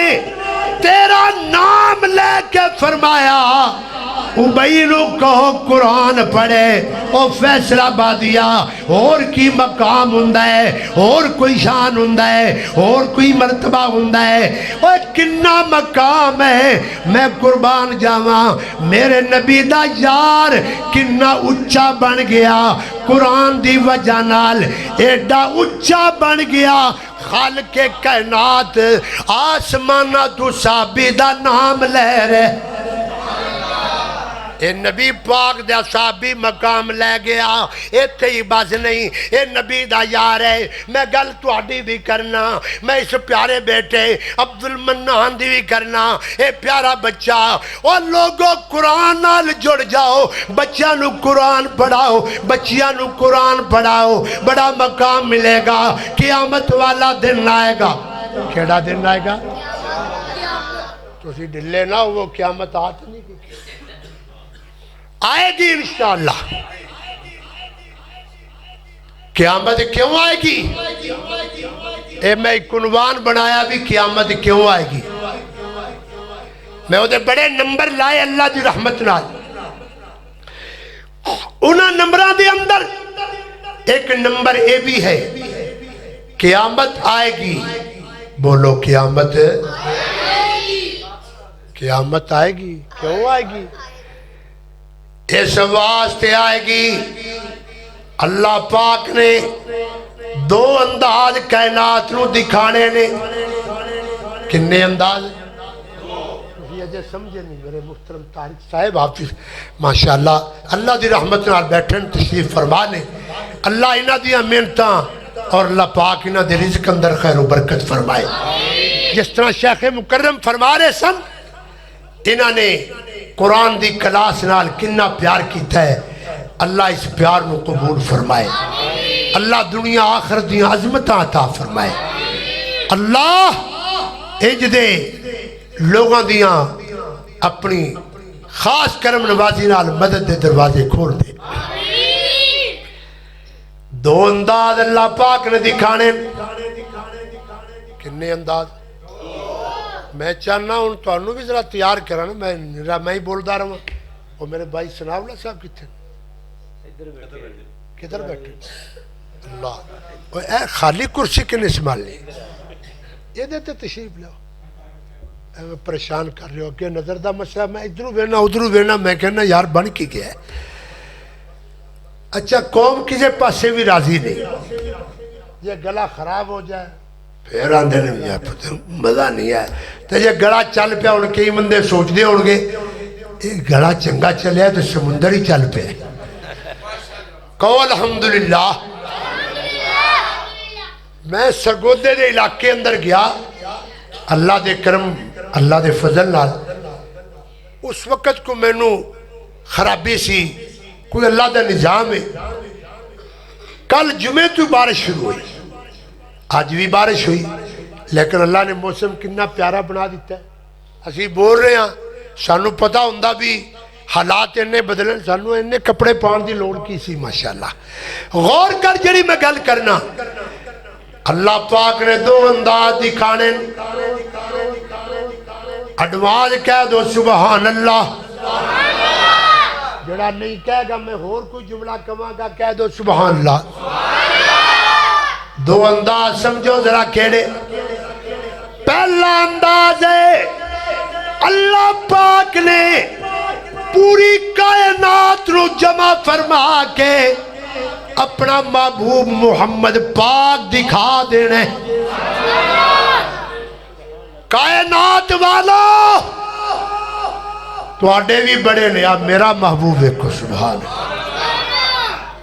تیرا نام لے کے فرمایا ابئی نو کہو قرآن پڑھے او فیصلہ بادیا اور کی مقام ہوندہ ہے اور کوئی شان ہوندہ ہے اور کوئی مرتبہ ہوندہ ہے اور کنہ مقام ہے میں قربان جاواں میرے نبی دا یار کنہ اچھا بن گیا قرآن دی وجہ نال ایڈا اچھا بن گیا خالق کائنات آسمانہ تو صحابی دا نام لے رہے اے نبی پاک دے صحابی مقام لے گیا ایتھے ہی بس نہیں اے نبی دا یار ہے میں گل تہاڈی بھی کرنا میں اس پیارے بیٹے عبد المنان دی بھی کرنا اے پیارا بچہ اور لوگوں قرآن نال جڑ جاؤ بچیاں نو قرآن پڑھاؤ بچیاں نو قرآن پڑھاؤ بڑا مقام ملے گا قیامت والا دن آئے گا کیڑا دن آئے گا تسی ڈلے نہ وہ قیامت آت نہیں آئے گی انشاءاللہ قیامت کیوں آئے گی اے میں ایک عنوان بنایا بھی قیامت کیوں آئے گی میں وہ دے بڑے نمبر لائے اللہ دی رحمت نال انہاں نمبران دے اندر ایک نمبر اے بھی ہے قیامت آئے گی بولو قیامت قیامت آئے گی کیوں آئے گی اس واسطے آئے گی اللہ پاک نے دو انداز کائنات نو دکھانے نے کنے انداز یہ اجے سمجھے نہیں میرے محترم طارق صاحب حافظ ماشاءاللہ اللہ دی رحمت نال بیٹھن تشریف فرما نے اللہ انہاں دیاں محنتاں اور اللہ پاک انہاں دے رزق اندر خیر و برکت فرمائے جس طرح شیخ مکرم فرما رہے سن انہاں نے قرآن دی کلاس نال کنہ پیار کیتا ہے اللہ اس پیار نو قبول فرمائے اللہ دنیا آخر دیاں عظمتاں عطا فرمائے اللہ اج دے لوگاں دیاں اپنی خاص کرم نوازی نال مدد دے دروازے کھول دے دو انداز اللہ پاک نے دکھانے کنے انداز میں چاہنا ہوں تو انہوں بھی ذرا تیار کرانا میں ہی بولدہ رہا ہوں وہ میرے بھائی سناولا صاحب کتنے کدھر بیٹھے اللہ اے خالی کرسی کے نسمال لی یہ دیتے تشریف لے پریشان کر رہے ہو کہ نظر دا مسئلہ میں ادھروں بینا میں کہنا یار بن کی گیا ہے اچھا قوم کسے پاسے بھی راضی نہیں یہ گلا خراب ہو جائے پھر آندھے نہیں جائے مزہ نہیں ہے تو یہ گڑا چل پیا ان کئی بندے سوچ دے ہوں گے یہ گڑا چنگا چلے تو سمندر ہی چل پیا کہو الحمدللہ میں سرگودے دے علاقے اندر گیا اللہ دے کرم اللہ دے فضل نال اس وقت کو میں نو خرابی سی کوئی اللہ دا نظام ہے کل جمعے تو بارش شروع ہوئی آج بھی بارش ہوئی لیکن اللہ نے موسم کتنا پیارا بنا دیتا ہے اسی بول رہے ہیں سانو پتہ ہوندہ بھی حالات انہیں بدلن سانو انہیں کپڑے پان دی لوڑ کی سی ماشاءاللہ غور کر جڑی میں گل کرنا اللہ پاک نے دو انداز دکھانے اڈواز کہہ دو سبحان اللہ جڑا نہیں کہے گا میں اور کوئی جملہ کماں گا کہہ دو سبحان اللہ دو انداز سمجھو ذرا کیڑے پہلا انداز ہے اللہ پاک نے پوری کائنات رو جمع فرما کے اپنا محبوب محمد پاک دکھا دینے کائنات والا تو آڈے بھی بڑے نے اب میرا محبوب ہے کو سبحان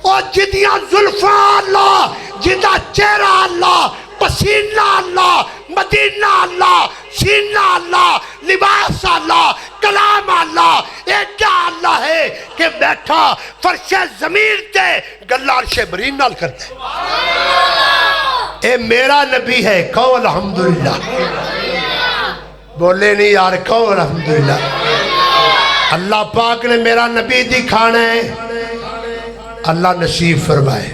اور جدیاں ظلفہ اللہ جدا چہرہ اللہ، پسینہ اللہ، مدینہ اللہ، سینہ اللہ، لباس اللہ، کلام اللہ، ایڈا اللہ ہے کہ بیٹھا فرش زمین تے گلہ عرش برین نال کرتے اے میرا نبی ہے، کہو الحمدللہ، بولے نہیں یار، کہو الحمدللہ۔ اللہ پاک نے میرا نبی دکھانا ہے، اللہ نصیب فرمائے۔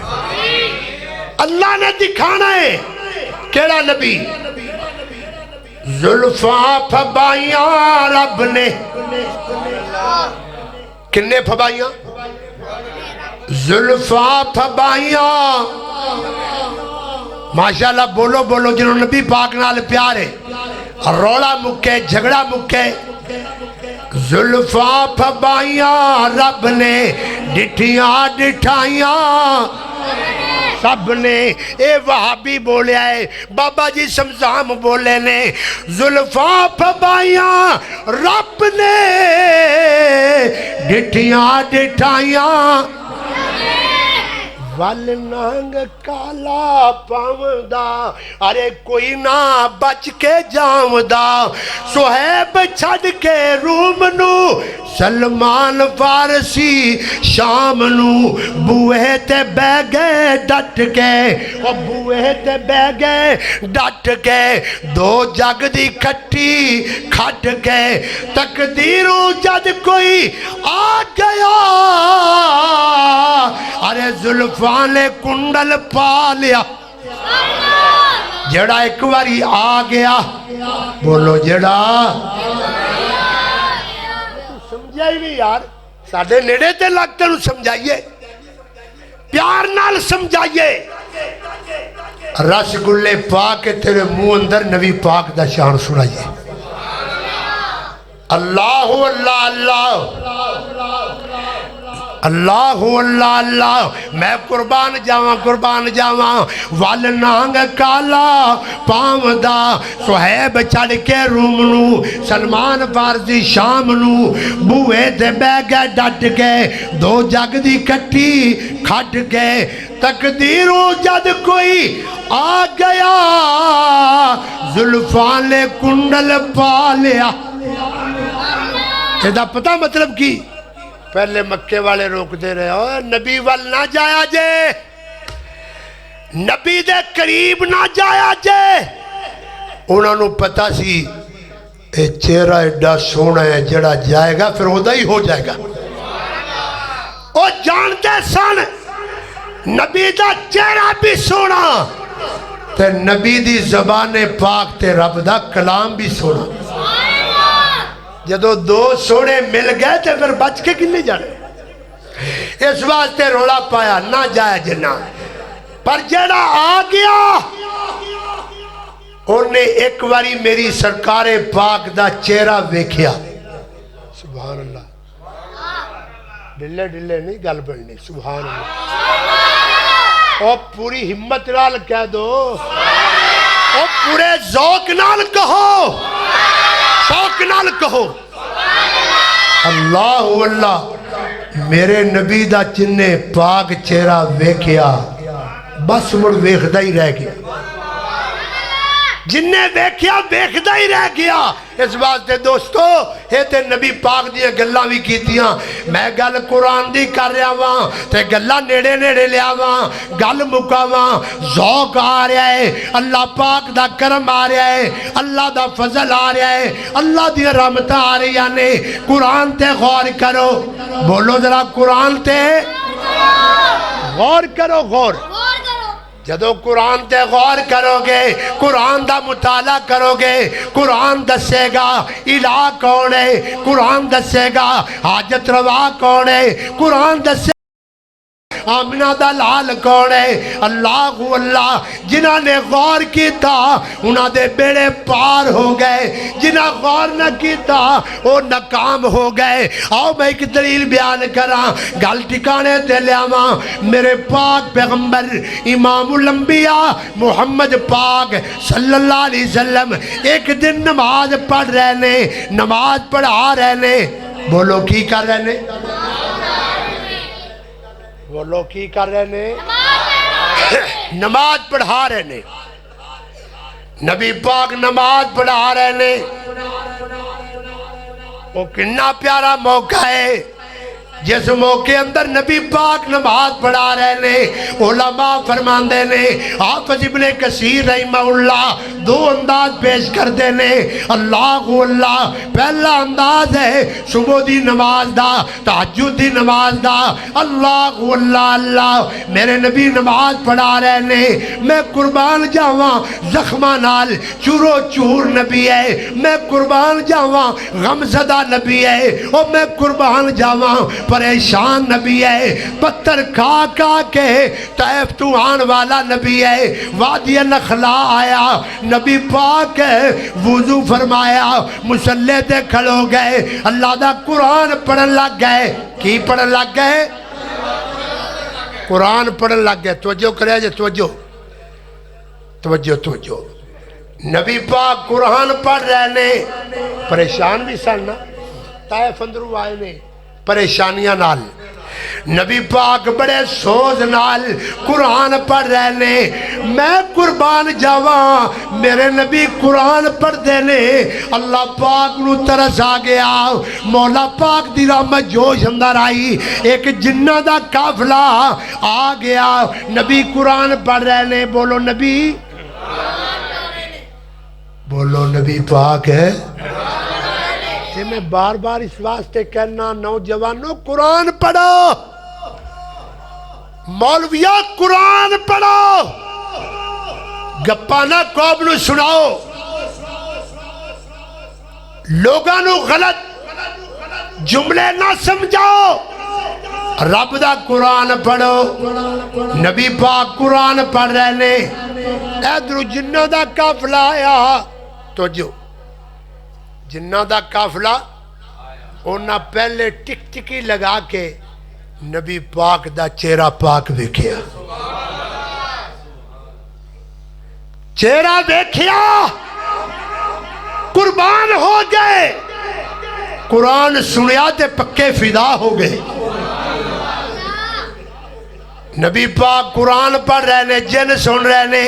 اللہ نے دکھانا ہے، کیڑا نبی؟ زلفاں پھبائیاں رب نے، کنے پھبائیاں؟ زلفاں پھبائیاں، ماشاءاللہ بولو بولو جنہوں نبی پاک نال پیار ہے، روڑا مکے جھگڑا مکے۔ زلفاں پھبائیاں رب نے، ڈٹھیاں ڈٹھائیاں سب نے، اے وہابی بولے آئے، بابا جی سمزام بولے نے، زلفاں پھبائیاں رب نے، ڈٹھیاں ڈٹھائیاں ول نانگ کالا پاوندا، ارے کوئی نہ بچ کے جاوندا، صہیب چھڑ کے روم نو، سلمان فارسی شام نو، بوئے تے بہ گئے ڈٹ کے، او بوئے تے بہ گئے ڈٹ کے، دو جگ دی کھٹی کھٹ کے، تقدیروں جد کوئی آ گیا، ارے زلفاں نے کنڈل پا لیا، جڑا ایک واری آ گیا، بولو جڑا سمجھائی بھی یار، ساڑھے نیڑے تے لگتے نو سمجھائیے، پیار نال سمجھائیے۔ رس گلے پاک تیرے منہ اندر نبی پاک دا شان سنائیے۔ اللہ اللہ اللہ اللہ اللہ اللہ، میں قربان جاواں، ول نانگ کالا پاوندا، صہیب چھڑ کے روم نو، سلمان فارسی شام نو، بوئے تے بہ گئے ڈٹ کے، دو جگ دی کٹھی کھٹ کے، تقدیروں جد کوئی آ گیا، زلفاں نے کنڈل پا لیا۔ یہ پتہ مطلب کی؟ پہلے مکے والے روک دے رہے ہو، نبی وال نہ جایا جے، نبی دے قریب نہ جایا جے، انہوں نے پتا سی اے چہرہ ایڈا سونا ہے، جڑا جائے گا پھر ہودا ہی ہو جائے گا۔ او جانتے سن نبی دا چہرہ بھی سونا تے نبی دی زبان پاک تے رب دا کلام بھی سونا، جدو دو سوڑے مل گئے تھے پھر بچ کے کنے جانے، اس واسطے روڑا پایا نہ جائے جنا، پر جڑا آ گیا انہیں ایک واری میری سرکار پاک دا چہرہ ویکھیا، سبحان اللہ، ڈلے ڈلے نہیں گل بڑھنی، سبحان اللہ، او پوری ہمت نال کہہ دو، او پورے ذوق نال کہو، شوق نال کہو، اللہ اللہ، میرے نبی دا چنے پاک چہرہ ویکھیا، بس مڑ ویکھدا ہی رہ گیا، جنہیں ویکھیا ویکھدا ہی رہ گیا۔ اس واسطے دوستو یہ تے نبی پاک دیا گلاں بھی کیتیاں، میں گل قرآن دی کر رہا ہاں تے گلاں نیڑے نیڑے لیا ہاں، گل مکاواں، ذوق آ رہا ہے، اللہ پاک دا کرم آ رہا ہے، اللہ دا فضل آ رہا ہے، اللہ دی رحمت آ رہی ہے، قرآن تے غور کرو، بولو ذرا قرآن تے غور کرو، غور جدو قرآن تے غور کرو گے، قرآن دا مطالعہ کرو گے، قرآن دسے گا الہ کون ہے، قرآن دسے گا حاجت روا کون ہے، قرآن دسے آمنہ دا لال کون ہے، اللہ اللہ، جنہاں نے غور کیتا انہاں دے بیڑے پار ہو گئے، جنہاں غور نہ کیتا وہ ناکام ہو گئے۔ آؤ میں ایک دلیل بیان کراں، گل ٹھکانے تے لیاواں، میرے پاک پیغمبر امام الانبیاء محمد پاک صلی اللہ علیہ وسلم ایک دن نماز پڑھ رہنے، نماز پڑھا رہنے، بولو کی کر رہنے، بولو کی کر رہے نے، نماز پڑھا رہے نے، نبی پاک نماز پڑھا رہے نے، وہ کتنا پیارا موقع ہے جس موقع اندر نبی پاک نماز پڑھا رہے نے۔ علماء فرماندے نے، حافظ ابن کثیر رحمہ اللہ دو انداز پیش کر دینے۔ اللہ اللہ پہلا انداز ہے صبح دی نماز دا، تہجد دی نماز دا۔ اللہ اللہ اللہ میرے نبی نماز پڑھا رہے نے، میں قربان جاواں زخماں نال چورو چور نبی ہے، میں قربان جاواں غمزدہ نبی ہے، اور میں قربان جاواں پریشان نبی ہے، پتھر کھا کھا کے طائف تو آن والا نبی ہے۔ وادی نخلا آیا، نبی پاک وضو فرمایا، مصلی تے کھڑو گئے، اللہ دا قرآن پڑھن لگ گئے۔ کی پڑھن لگ گئے؟ قرآن پڑھن لگ گئے۔ توجہ کرے جے، توجہ توجہ توجہ۔ نبی پاک قرآن پڑھ رہے نے، پریشان بھی سن نا، طائف اندرو آئے نے پریشانیاں نال، نبی پاک بڑے سوز نال قرآن پڑھ رہے نے۔ میں قربان جاواں میرے نبی قرآن پڑھ دینے، اللہ پاک نو ترس آ گیا، مولا پاک دی رحمت جوش اندر آئی، ایک جنہ دا قافلہ آ گیا، نبی قرآن پڑھ رہے نے۔ بولو نبی، بولو نبی پاک ہے۔ میں بار بار اس واسطے کہنا نوجوانوں قرآن پڑھو، مولویہ قرآن پڑھو، گپانا قوم نو سناؤ، لوگاں نو غلط جملے نہ سمجھاؤ، رب دا قرآن پڑھو۔ نبی پاک قرآن پڑھ رہے نے، ادھر جنہ دا قافلہ آیا، تو جو جنہ دا قافلہ انہاں پہلے ٹک ٹکی لگا کے نبی پاک دا چہرہ پاک دیکھیا، چہرہ دیکھیا، قربان ہو گئے، قرآن سنیا تے پکے فدا ہو گئے۔ نبی پاک قرآن پڑھ رہے نے، جن سن رہے نے،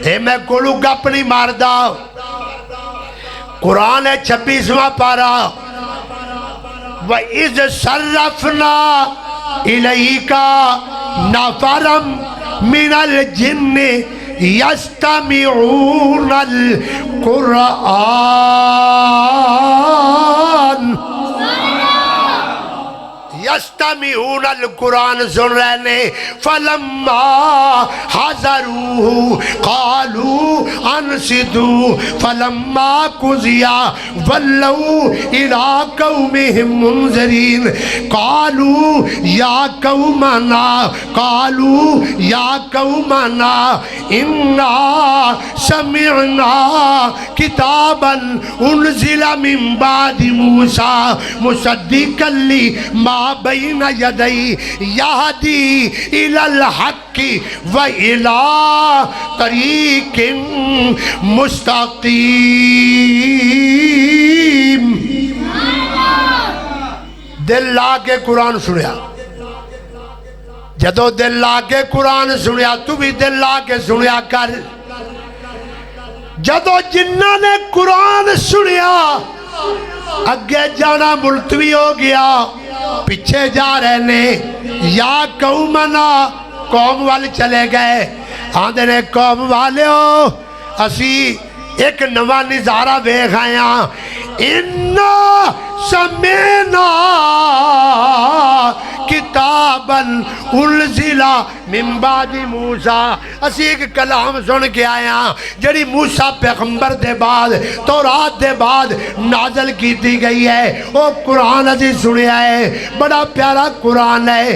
اے میں کولو گپ نہیں ماردہ، قرآن ہے 26واں پارہ، وَإِذْ صَرَّفْنَا إِلَيْكَ نَفَرًا مِنَ الْجِنِّ يَسْتَمِعُونَ الْقُرْآنَ، یستمعون القرآن سن رہے نے۔ فلما حضروہ قالوا انصتوا فلما قضی ولوا الی قومہم منذرین قالوا یا قومنا انا سمعنا کتابا انزل من بعد موسیٰ مصدقا لما بین یدی یہدی الی الحق و الی طریق مستقیم۔ دل لا کے قرآن سنیا، جدو دل لا کے قرآن سنیا تو بھی دل لا کے سنیا کر۔ جدو جنہ نے قرآن سنیا اگے جانا ملتوی ہو گیا، پیچھے جا رہے نے۔ یا قومنا، قوم والے چلے گئے، آندھے نے قوم والے ہو اسی ایک نواں نظارہ دیکھ آیا، اِنَّا سَمِعْنَا کتاباً انزل من بعد موسیٰ، اسی ایک کلام سن کے آیا جڑی موسیٰ پیغمبر دے بعد تورات دے بعد نازل کی دی گئی ہے۔ وہ قرآن اسی سنیا ہے، بڑا پیارا قرآن ہے۔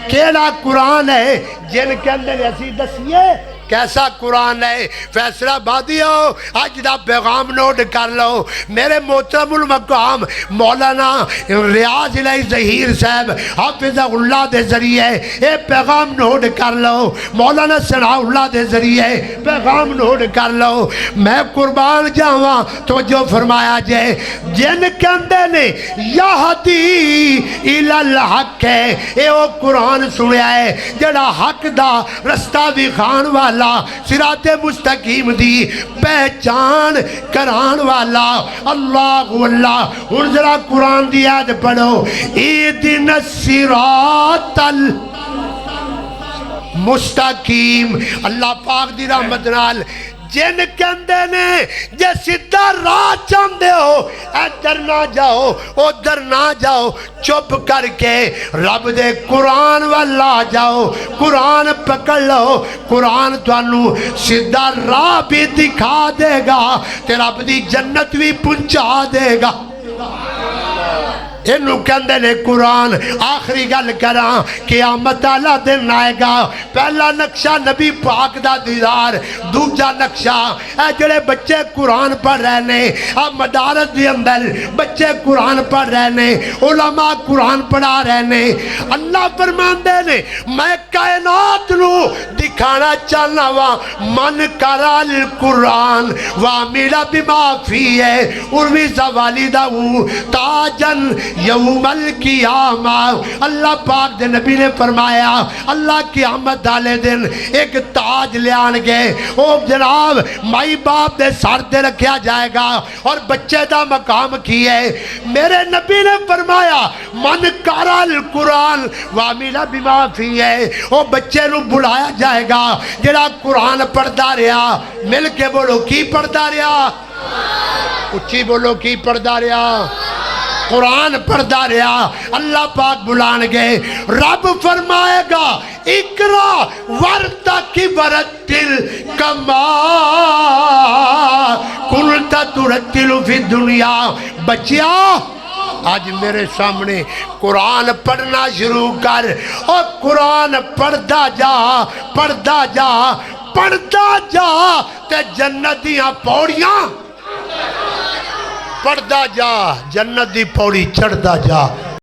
کیڑا قرآن ہے جن کے اندر اسی دسیے کیسا قرآن ہے فیصلہ آبادی ہو اج دا پیغام نوٹ کر لو میرے محترم المقام مولانا ریاض الہی ظہیر صاحب حافظ اللہ دے ذریعے اے پیغام نوٹ کر لو مولانا ثناء اللہ دے ذریعے پیغام نوٹ کر لو میں قربان جاواں توجہ فرمایا جے جن کہندے نے یہدی الی الحق ہے اے او قرآن سنیا ہے جڑا حق دا رستہ دکھان والا صراط مستقیم دی پہچان کران والا اللہ اللہ ہن ذرا قرآن دی آیت پڑھو اہدنا الصراط المستقیم اللہ پاک دی رحمت نال جن کہندے نے جے سیدھا راہ چاہندے ہو ادھر نہ جاؤ ادھر نہ جاؤ چپ کر کے رب دے قرآن والا جاؤ قرآن پکڑ لو قرآن تانوں سیدھا راہ بھی دکھا دے گا تے رب دی جنت بھی پہنچا دے گا انہوں کہندے نے قرآن آخری گل کراں قیامت والا دن آئے گا پہلا نقشہ نبی پاک دا دیدار دوجا نقشہ اے جڑے بچے قرآن پڑھ رہے نے اب مدارس دی اندر بچے قرآن پڑھ رہے نے علماء قرآن پڑھا رہے نے اللہ فرماندے نے میں کائنات نو دکھانا چاہنا وا من کرا القرآن وعمل بما فیہ اروی زوالی داو تاجن یوم القیامہ اللہ پاک دے نبی نے فرمایا اللہ قیامت والے دن ایک تاج لے آن گے او جناب مائی باپ دے سر تے رکھیا جائے گا اور بچے دا مقام کی ہے میرے نبی نے فرمایا من قرأ القرآن وعمل بما فیہ او بچے نو بلایا جائے گا جڑا قرآن پڑھدا رہیا مل کے بولو کی پڑھدا رہیا اچھی بولو کی پڑھدا رہیا قرآن پڑھدا رہا اللہ پاک بلان گئے رب فرمائے گا اقرا ورتقی ورتل کما کنت ترتل فی الدنیا بچیا آج میرے سامنے قرآن پڑھنا شروع کر اور قرآن پڑھدا جا پڑھدا جا پڑھدا جا تے جنتیاں پوڑیاں پڑھدا جا جنت دی پوڑی چڑھدا جا